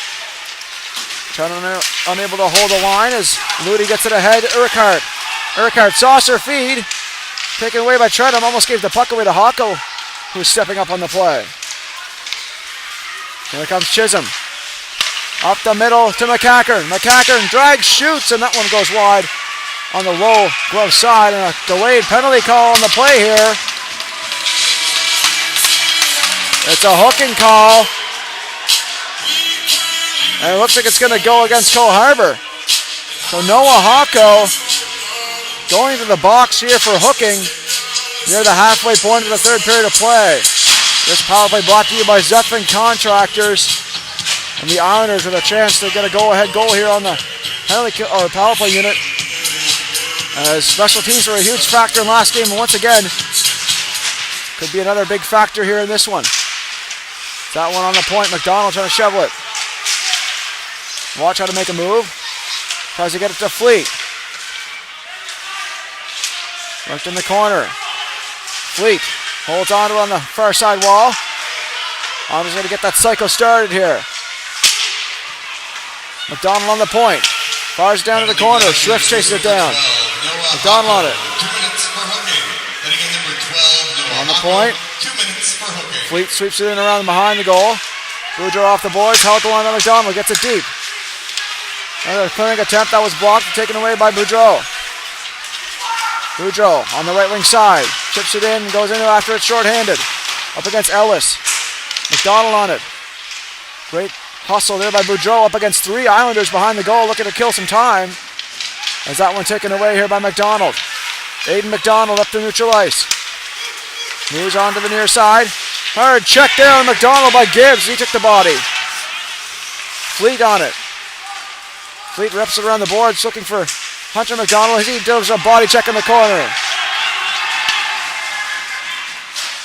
Unable to hold the line as Ludi gets it ahead to Urquhart. Urquhart saucer feed. Taken away by Trenum. Almost gave the puck away to Hocko, who's stepping up on the play. Here comes Chisholm. Up the middle to McCackern. McCackern drags, shoots, and that one goes wide on the low glove side. And a delayed penalty call on the play here. It's a hooking call. And it looks like it's going to go against Cole Harbour. So Noah Hocko going to the box here for hooking near the halfway point of the third period of play. This power play brought to you by Zutphen Contractors. And the Islanders with a chance to get a go-ahead goal here on the penalty or power play unit. As special teams were a huge factor in last game, and once again, could be another big factor here in this one. That one on the point. McDonald trying to shovel it. Watch how to make a move. Tries to get it to Fleet. Worked in the corner. Fleet holds on to it on the far side wall. I'm just going to get that cycle started here. McDonald on the point. Fires down to the corner. Swift chases it down. McDonald on it. 2 minutes for hooking. Then again, number 12, On the point. 2 minutes for hooking. Fleet sweeps it in around behind the goal. Boudreau off the boards. Held the line on McDonald. Gets it deep. Another clearing attempt that was blocked and taken away by Boudreau. Boudreau on the right wing side. Chips it in and goes into after it's shorthanded. Up against Ellis. McDonald on it. Great hustle there by Boudreau up against three Islanders behind the goal, looking to kill some time. As that one taken away here by McDonald. Aiden McDonald up to neutral ice. Moves on to the near side. Hard check there on McDonald by Gibbs. He took the body. Fleet on it. Fleet reps it around the boards looking for Hunter McDonald as he does a body check in the corner.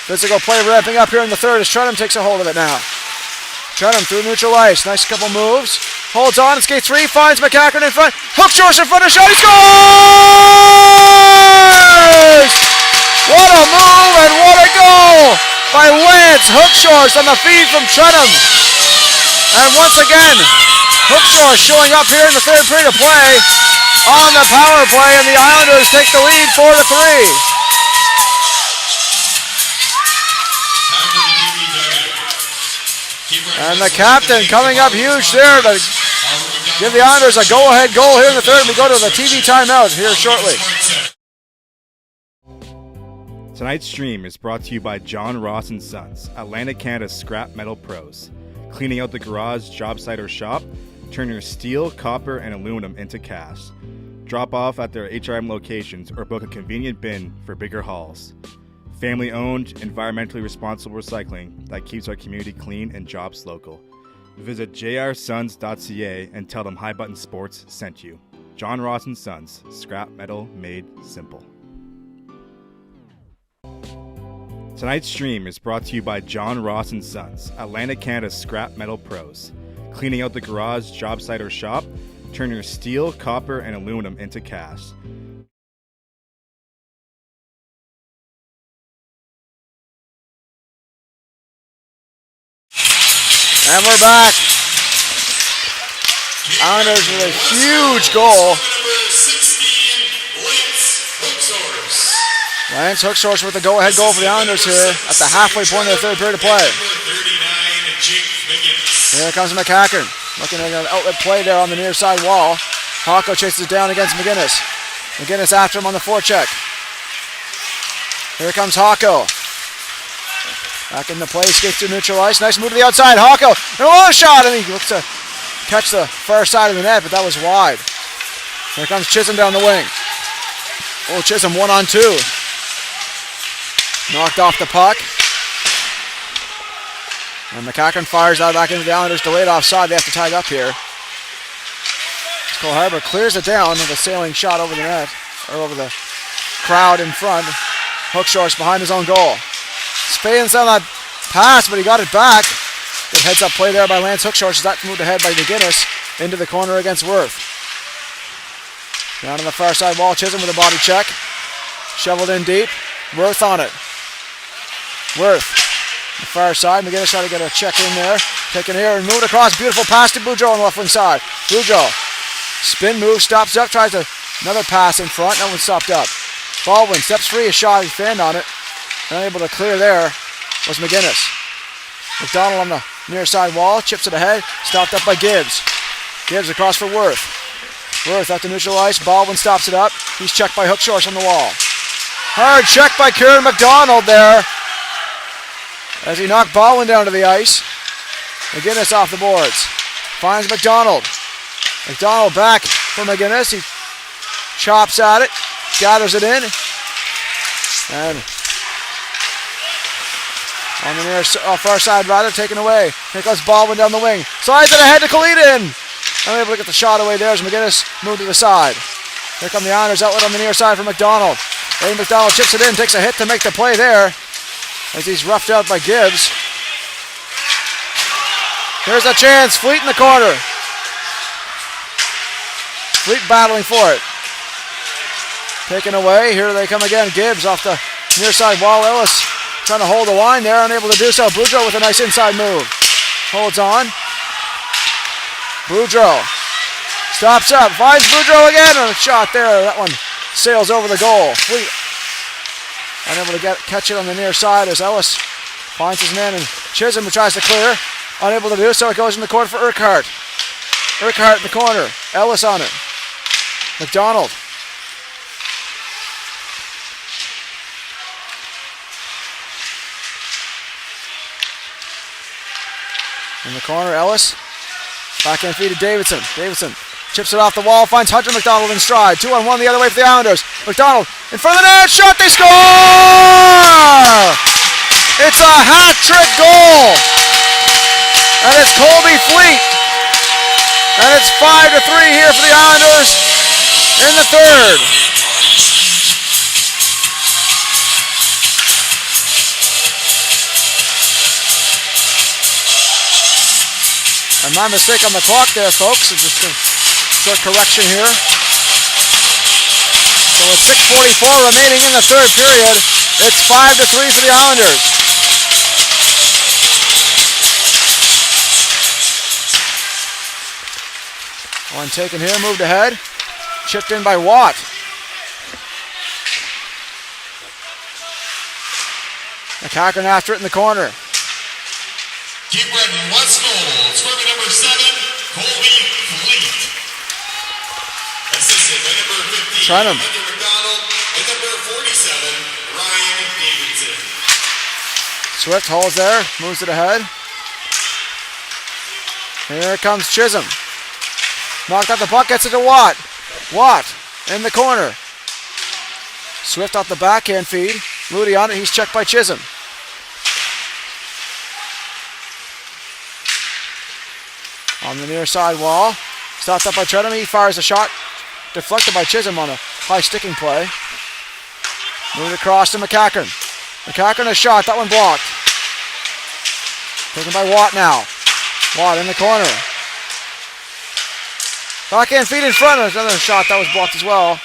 Physical play ramping up here in the third as Trenum takes a hold of it now. Trenum through neutral ice. Nice couple moves. Holds on and skates free. Finds McCackern in front. Hook shores in front of shot. He scores! What a move and what a goal by Lance Hookshores on the feed from Trenum. And once again, Hookshore showing up here in the third period of play on the power play, and the Islanders take the lead 4-3. And the captain coming up huge there to give the Islanders a go-ahead goal here in the third. We go to the TV timeout here shortly. Tonight's stream is brought to you by John Ross & Sons, Atlantic Canada's scrap metal pros. Cleaning out the garage, job site, or shop, turn your steel, copper, and aluminum into cash. Drop off at their HRM locations or book a convenient bin for bigger hauls. Family-owned, environmentally responsible recycling that keeps our community clean and jobs local. Visit jrsons.ca and tell them High Button Sports sent you. John Ross & Sons, scrap metal made simple. Tonight's stream is brought to you by John Ross & Sons, Atlantic Canada's scrap metal pros. Cleaning out the garage, job site, or shop, turn your steel, copper, and aluminum into cash. And we're back. Islanders with a huge goal. Lance Hooksource with the go-ahead goal for the Islanders here at the halfway point of the third period of play. Here comes McCacken. Looking at an outlet play there on the near side wall. Hawko chases down against McGinnis. McGinnis after him on the forecheck. Here comes Hawko. Back in the play, skates to neutral ice. Nice move to the outside. Hawko, and a long shot, and he looks to catch the far side of the net, but that was wide. Here comes Chisholm down the wing. Oh, Chisholm 1-on-2. Knocked off the puck. And McCacken fires that back into the Islanders. Delayed offside. They have to tag up here. Cole Harbour clears it down with a sailing shot over the net, or over the crowd in front. Hooksource behind his own goal. Spaden's on that pass, but he got it back. Good heads-up play there by Lance Hooksource. That moved ahead by McGinnis into the corner against Worth. Down on the far side wall, Chisholm with a body check. Shoveled in deep. Worth on it. Worth. The far side. McGinnis trying to get a check in there. Taken here and moved across. Beautiful pass to Boudreau on the left wing side. Boudreau. Spin move, stops up, tries another pass in front. That one stopped up. Baldwin steps free, a shot, he fanned on it. Unable to clear there was McGinnis. McDonald on the near side wall, chips it ahead, stopped up by Gibbs. Gibbs across for Worth. Worth out to neutral ice, Baldwin stops it up. He's checked by Hooksource on the wall. Hard check by Kieran McDonald there as he knocked Baldwin down to the ice. McGinnis off the boards. Finds McDonald. McDonald back for McGinnis. He chops at it, gathers it in, and on the near far side, rather, taken away. Here comes Baldwin down the wing. Slides it ahead to Kalidin. Unable to get the shot away there as McGinnis moved to the side. Here come the Islanders, outlet on the near side for McDonald. Ray McDonald chips it in, takes a hit to make the play there as he's roughed out by Gibbs. Here's a chance, Fleet in the corner. Fleet battling for it. Taken away, here they come again. Gibbs off the near side wall. Ellis trying to hold the line there, unable to do so. Boudreau with a nice inside move. Holds on. Boudreau stops up, finds Boudreau again, and a shot there. That one sails over the goal. Fleet unable to catch it on the near side as Ellis finds his man, and Chisholm tries to clear. Unable to do so, it goes in the corner for Urquhart. Urquhart in the corner. Ellis on it. McDonald. In the corner, Ellis. Backhand feed to Davidson. Davidson chips it off the wall, finds Hunter McDonald in stride. 2-on-1 the other way for the Islanders. McDonald in front of the net, shot, they score! It's a hat-trick goal! And it's Colby Fleet. And it's 5-3 here for the Islanders in the third. And my mistake on the clock there, folks. It's just a short correction here. So with 6:44 remaining in the third period, it's 5-3 for the Islanders. One taken here, moved ahead. Chipped in by Watt. McCacken after it in the corner. Keep Breton, once goal. Scoring number 7, Colby Fleet. Assisted by number 15, Trenum. Hunter McDonald, and number 47, Ryan Davidson. Swift holds there, moves it ahead. Here comes Chisholm. Knocked out the puck, gets it to Watt. Watt in the corner. Swift off the backhand feed. Moody on it, he's checked by Chisholm. On the near side wall. Stopped up by Trenum, he fires a shot. Deflected by Chisholm on a high sticking play. Moved across to McCacken. McCacken a shot, that one blocked. Taken by Watt now. Watt in the corner. Backhand feed in front, another shot that was blocked as well.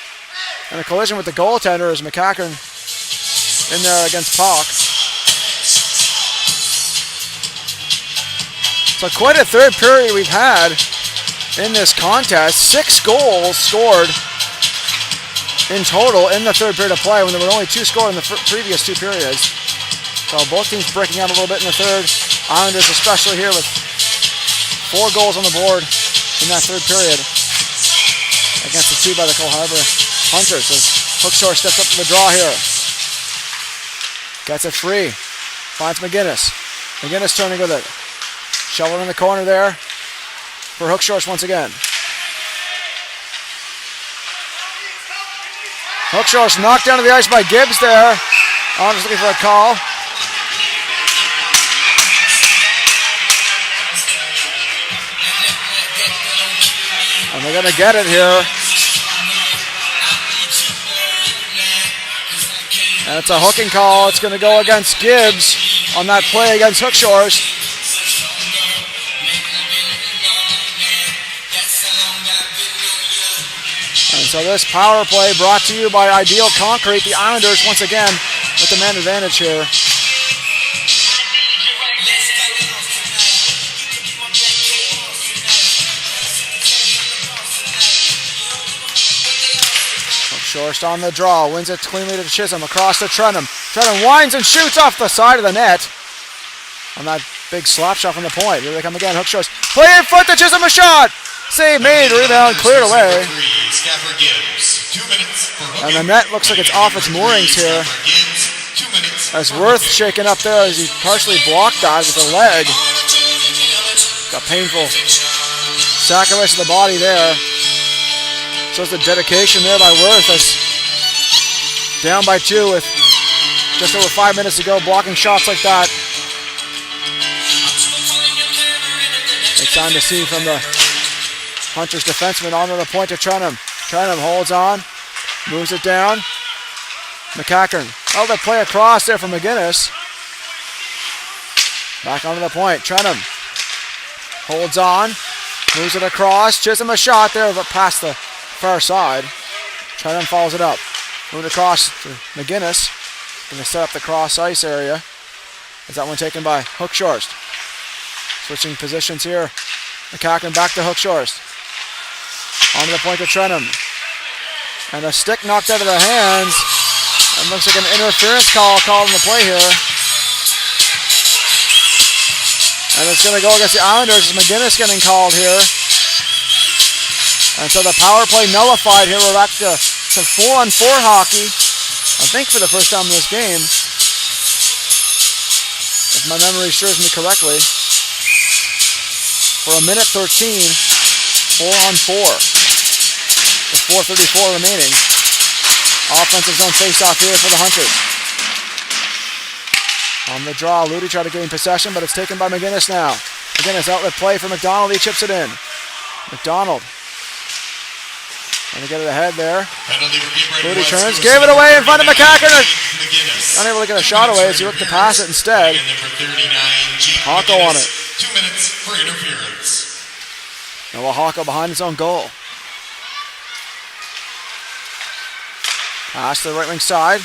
And a collision with the goaltender as McCacken in there against Palk. So quite a third period we've had in this contest. 6 goals scored in total in the third period of play when there were only 2 scored in the previous 2 periods. So both teams breaking out a little bit in the third. Islanders especially here with 4 goals on the board in that third period against the 2 by the Cole Harbour Hunters. As Hookshore steps up to the draw here. Gets it free. Finds McGinnis. McGinnis turning with it. Shovel in the corner there for Hookshores once again. Hookshores knocked down to the ice by Gibbs there. On just looking for a call. And they're going to get it here. And it's a hooking call. It's going to go against Gibbs on that play against Hookshores. And so this power play brought to you by Ideal Concrete. The Islanders once again with the man advantage here. Shorst on the draw, wins it cleanly to Chisholm, across to Trenham. Trenham winds and shoots off the side of the net on that big slap shot from the point. Here they come again, Hookshores. Play in front to Chisholm, a shot! Save made, rebound cleared away. And the net looks like it's off its moorings here. As Worth shaken up there as he partially blocked that with a leg. Got painful sacrifice of the body there. So it's the dedication there by Worth as down by 2 with just over 5 minutes to go, blocking shots like that. It's time to see from the Hunters defenseman onto the point to Trenham. Trenham holds on, moves it down. McCackern. Oh, the play across there from McGinnis. Back onto the point. Trenham holds on, moves it across. Chisholm a shot there, but past the far side. Trenham follows it up. Moving across to McGinnis. Going to set up the cross ice area. Is that one taken by Hookshorst? Switching positions here. McCackern back to Hookshorst. On to the point to Trenham. And a stick knocked out of the hands. And looks like an interference call called in the play here. And it's going to go against the Islanders. McGinnis getting called here. And so the power play nullified here. We're back to some 4-on-4 hockey. I think for the first time in this game. If my memory serves me correctly. For a minute 13, 4-on-4. With 4:34 remaining. Offensive zone face-off here for the Hunters. On the draw, Ludi tried to gain possession, but it's taken by McGinnis now. McGinnis outlet play for McDonald. He chips it in. McDonald. Trying to get it ahead there. Ludi turns, gave it away in front of McCackern. Unable to get a shot away as he looked to pass it instead. Hocko on it. 2 minutes for interference. Noah Hocko behind his own goal. Pass to the right wing side.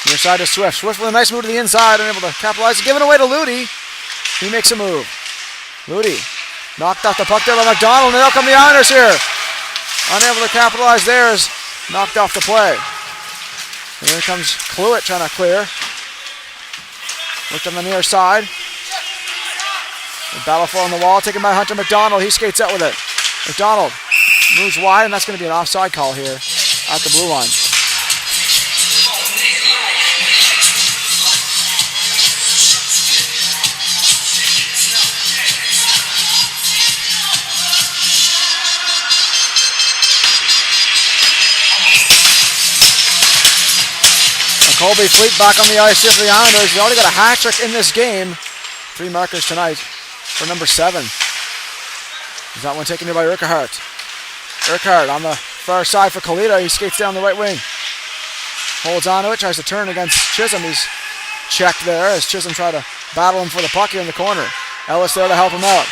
Near side to Swift. Swift with a nice move to the inside, unable to capitalize. Giving away to Ludi. He makes a move. Ludi knocked off the puck there by McDonald, and out come the Islanders here. Unable to capitalize there as knocked off the play. And here comes Cluett trying to clear. Looked on the near side. The battle for on the wall, taken by Hunter McDonald. He skates out with it. McDonald moves wide, and that's going to be an offside call here at the blue line. Colby Fleet back on the ice here for the Islanders. He's already got a hat trick in this game. 3 markers tonight for number 7. Is that one taken here by Urquhart? Urquhart on the far side for Kalita. He skates down the right wing. Holds on to it, tries to turn against Chisholm. He's checked there as Chisholm tried to battle him for the puck here in the corner. Ellis there to help him out.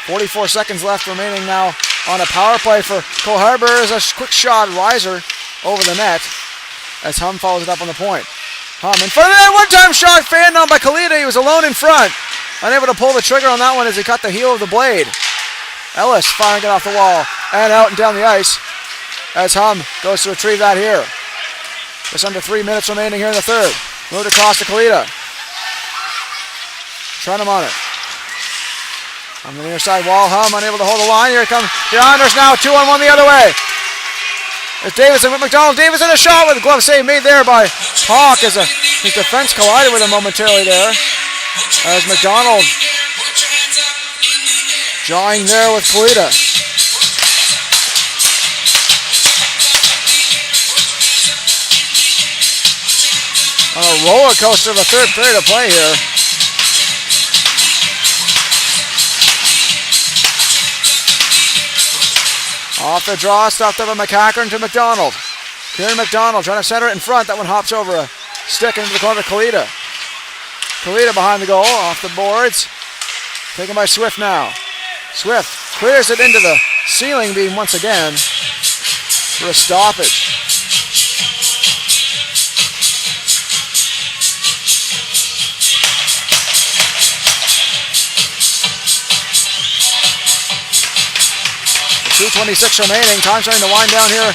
44 seconds left remaining now on a power play for Cole Harbour. Is a quick shot riser over the net as Hum follows it up on the point. Hum in front of that one-time shot, fanned on by Kalita. He was alone in front. unable to pull the trigger on that one as he cut the heel of the blade. Ellis firing it off the wall and out and down the ice as Hum goes to retrieve that here. Just under 3 minutes remaining here in the third. Moved across to Kalita. Trenum on it. On the near side wall, Hum unable to hold the line. Here comes the Islanders now, 2-on-1 the other way. It's Davison with McDonald. Davison a shot with a glove save made there by Hawk as his defense collided with him momentarily there. As McDonald jawing there with Kalita. On a roller coaster of a third period of play here. Off the draw, stuffed up by McCackern to McDonald. Kieran McDonald trying to center it in front. That one hops over a stick into the corner of Kalita. Kalita behind the goal, off the boards. Taken by Swift now. Swift clears it into the ceiling beam once again for a stoppage. .226 remaining. Time starting to wind down here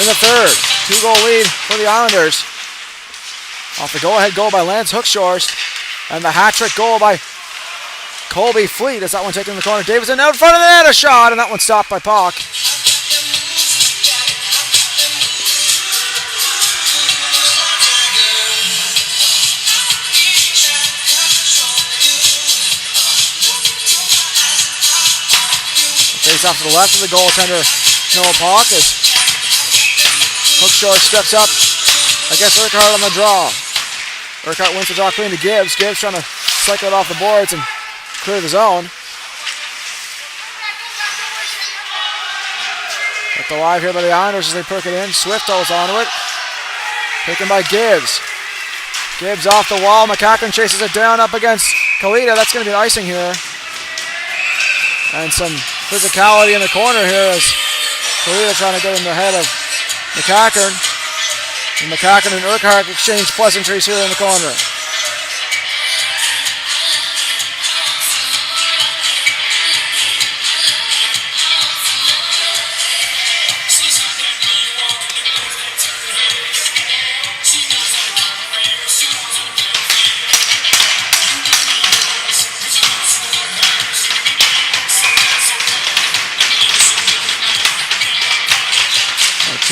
in the third. 2-goal lead for the Islanders. Off the go-ahead goal by Lance Hookshorst. And the hat-trick goal by Colby Fleet as that one taken in the corner. Davison out in front of the net, a shot, and that one stopped by Pock. Face off to the left of the goaltender, Noah Pock, as Hookshorst steps up against Urquhart on the draw. Urquhart wins the draw clean to Gibbs. Gibbs trying to cycle it off the boards and clear the zone. Kept alive here by the Islanders as they perk it in. Swift holds onto it. Taken by Gibbs. Gibbs off the wall. McCackern chases it down up against Kalita. That's going to be icing here. And some physicality in the corner here as Kalita trying to get in the head of McCackern. And McCackern and Urquhart exchange pleasantries here in the corner.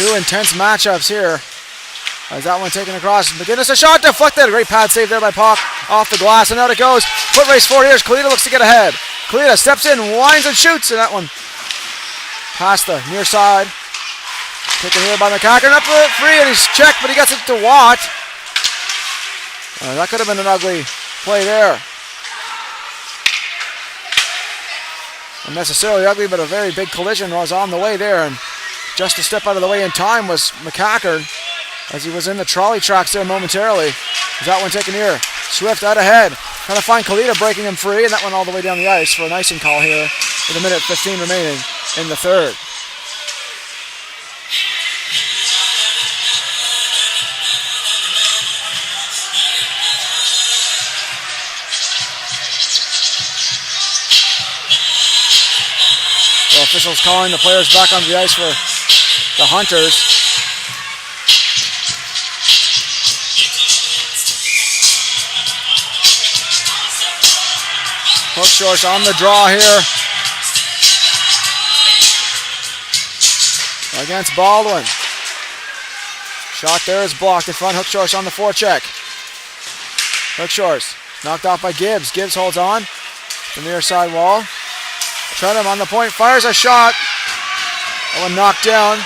Two intense matchups here. As that one taken across. McGinnis, a shot deflected. Great pad save there by Pock off the glass. And out it goes. Foot race forward here. Kalita looks to get ahead. Kalita steps in, winds and shoots. And that one past the near side. Taken here by McCackern. Up for it, free, and he's checked, but he gets it to Watt. That could have been an ugly play there. Not necessarily ugly, but a very big collision was on the way there. And just to step out of the way in time was McCackern as he was in the trolley tracks there momentarily. Is that one taken here? Swift out ahead. Trying to find Kalita breaking him free, and that one all the way down the ice for an icing call here with a minute 15 remaining in the third. So officials calling the players back onto the ice for the Hunters. Hookshorst on the draw here against Baldwin. Shot there is blocked in front. Hookshorst on the forecheck. Hookshorst knocked off by Gibbs. Gibbs holds on the near side wall. Trenum on the point, fires a shot. That one knocked down.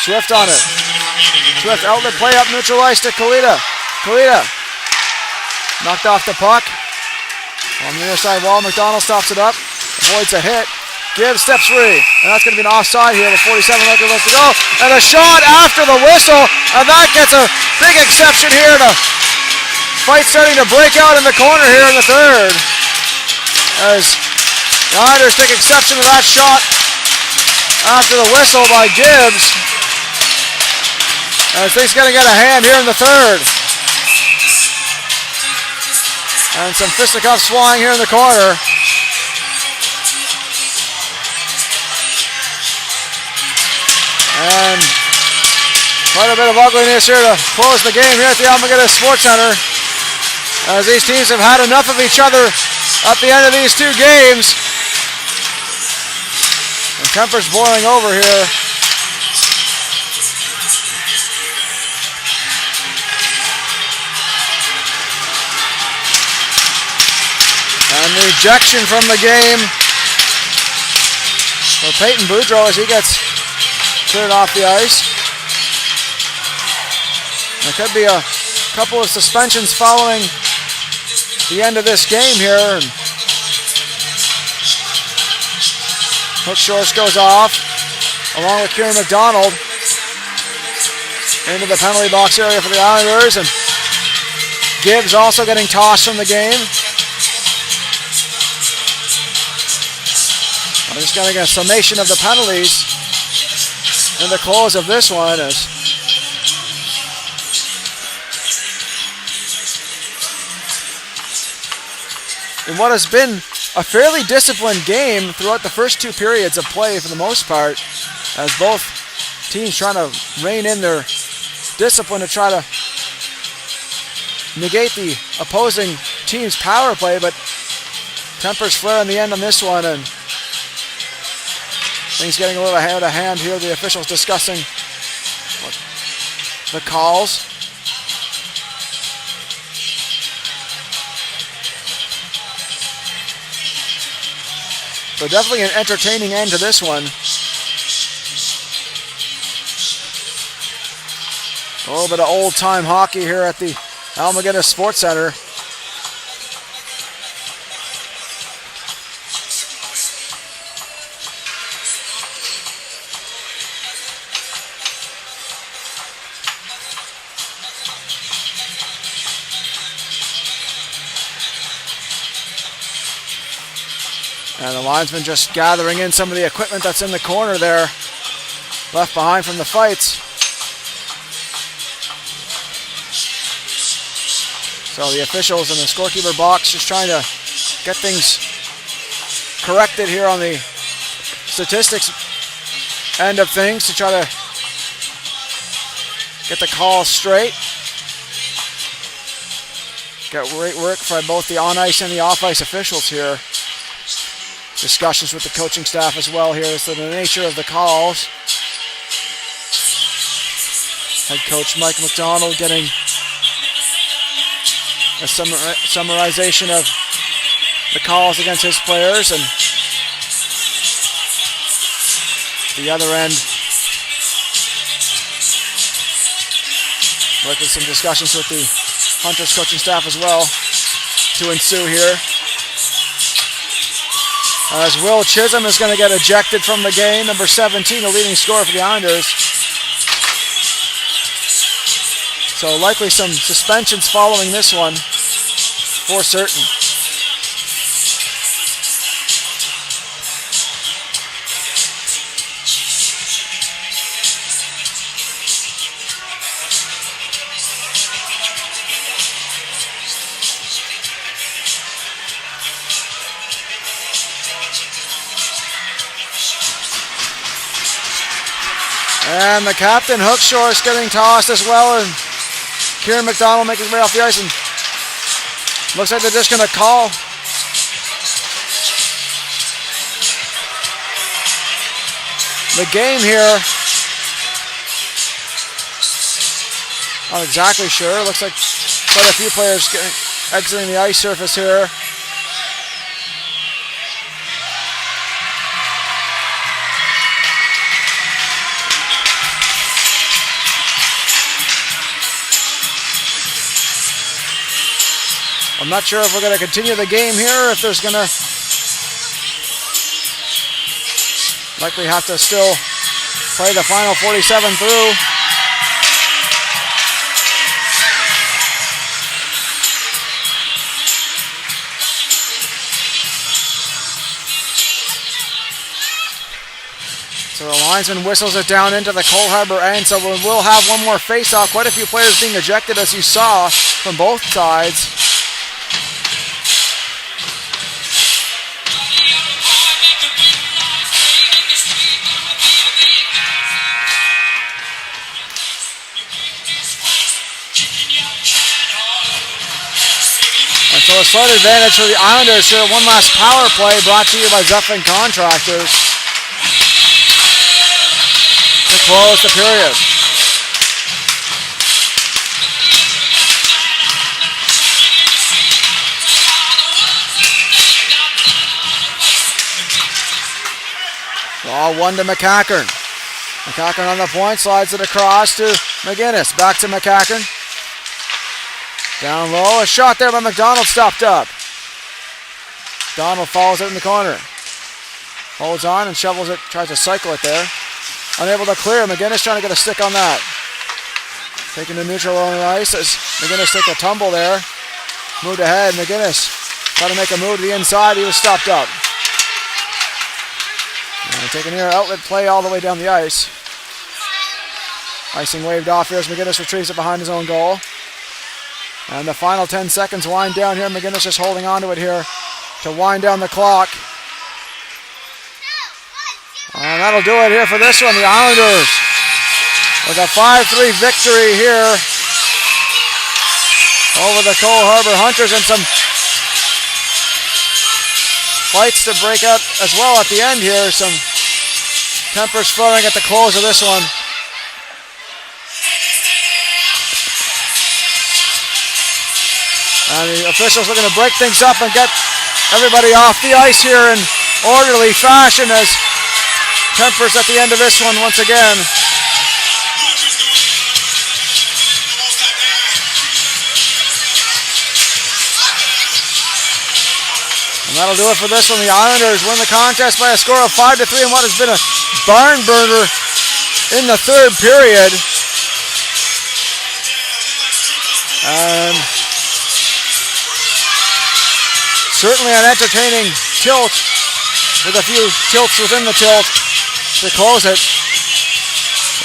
Swift on it. Swift outlet play up neutral ice to Kalita. Kalita knocked off the puck. On the near side wall, McDonald stops it up. Avoids a hit. Gibbs steps free. And that's going to be an offside here with 47 left to go. And a shot after the whistle. And that gets a big exception here to fight starting to break out in the corner here in the third. As the Islanders take exception to that shot after the whistle by Gibbs. As things going to get a hand here in the third. And some fisticuffs flying here in the corner. And quite a bit of ugliness here to close the game here at the Almaguer Sports Center, as these teams have had enough of each other at the end of these two games. And tempers boiling over here. And the ejection from the game for Peyton Boudreau as he gets cleared off the ice. There could be a couple of suspensions following the end of this game here. And Hookshorst goes off along with Kieran McDonald into the penalty box area for the Islanders, and Gibbs also getting tossed from the game. I'm just getting a summation of the penalties in the close of this one. As in what has been a fairly disciplined game throughout the first two periods of play for the most part, as both teams trying to rein in their discipline to try to negate the opposing team's power play, but tempers flare in the end on this one, and things getting a little out of hand here. The officials discussing the calls. So definitely an entertaining end to this one. A little bit of old-time hockey here at the Almaguer Sports Center. And the linesman just gathering in some of the equipment that's in the corner there, left behind from the fights. So the officials in the scorekeeper box just trying to get things corrected here on the statistics end of things to try to get the call straight. Got great work by both the on-ice and the off-ice officials here. Discussions with the coaching staff as well here as to the nature of the calls. Head coach Mike McDonald getting a summarization of the calls against his players, and the other end with some discussions with the Hunters coaching staff as well to ensue here. As Will Chisholm is going to get ejected from the game, number 17, the leading scorer for the Islanders. So likely some suspensions following this one, for certain. And the captain, Hookshorst, getting tossed as well, and Kieran McDonald making his way off the ice, and looks like they're just going to call the game here. Not exactly sure. Looks like quite a few players exiting the ice surface here. I'm not sure if we're going to continue the game here, if there's going to likely have to still play the final 47 through. So the linesman whistles it down into the Cole Harbour end, so we will have one more face-off. Quite a few players being ejected, as you saw, from both sides. So a slight advantage for the Islanders here. One last power play brought to you by Zeppelin Contractors to close the period. Ball one to McCackern. McCackern on the point, slides it across to McGinnis. Back to McCackern. Down low, a shot there by McDonald, stopped up. Donald follows it in the corner. Holds on and shovels it, tries to cycle it there. Unable to clear. McGinnis trying to get a stick on that. Taking the neutral on the ice as McGinnis take a tumble there. Moved ahead. McGinnis trying to make a move to the inside. He was stopped up. And taking near outlet play all the way down the ice. Icing waved off here as McGinnis retrieves it behind his own goal. And the final 10 seconds wind down here. McGinnis just holding on to it here to wind down the clock. And that'll do it here for this one. The Islanders with a 5-3 victory here over the Cole Harbour Hunters, and some fights to break out as well at the end here. Some tempers flowing at the close of this one. And the officials looking to break things up and get everybody off the ice here in orderly fashion as tempers at the end of this one once again. And that'll do it for this one. The Islanders win the contest by a score of 5-3 in what has been a barn burner in the third period. And certainly an entertaining tilt with a few tilts within the tilt to close it.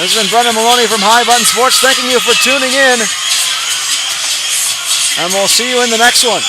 This has been Brendan Maloney from High Button Sports, thanking you for tuning in, and we'll see you in the next one.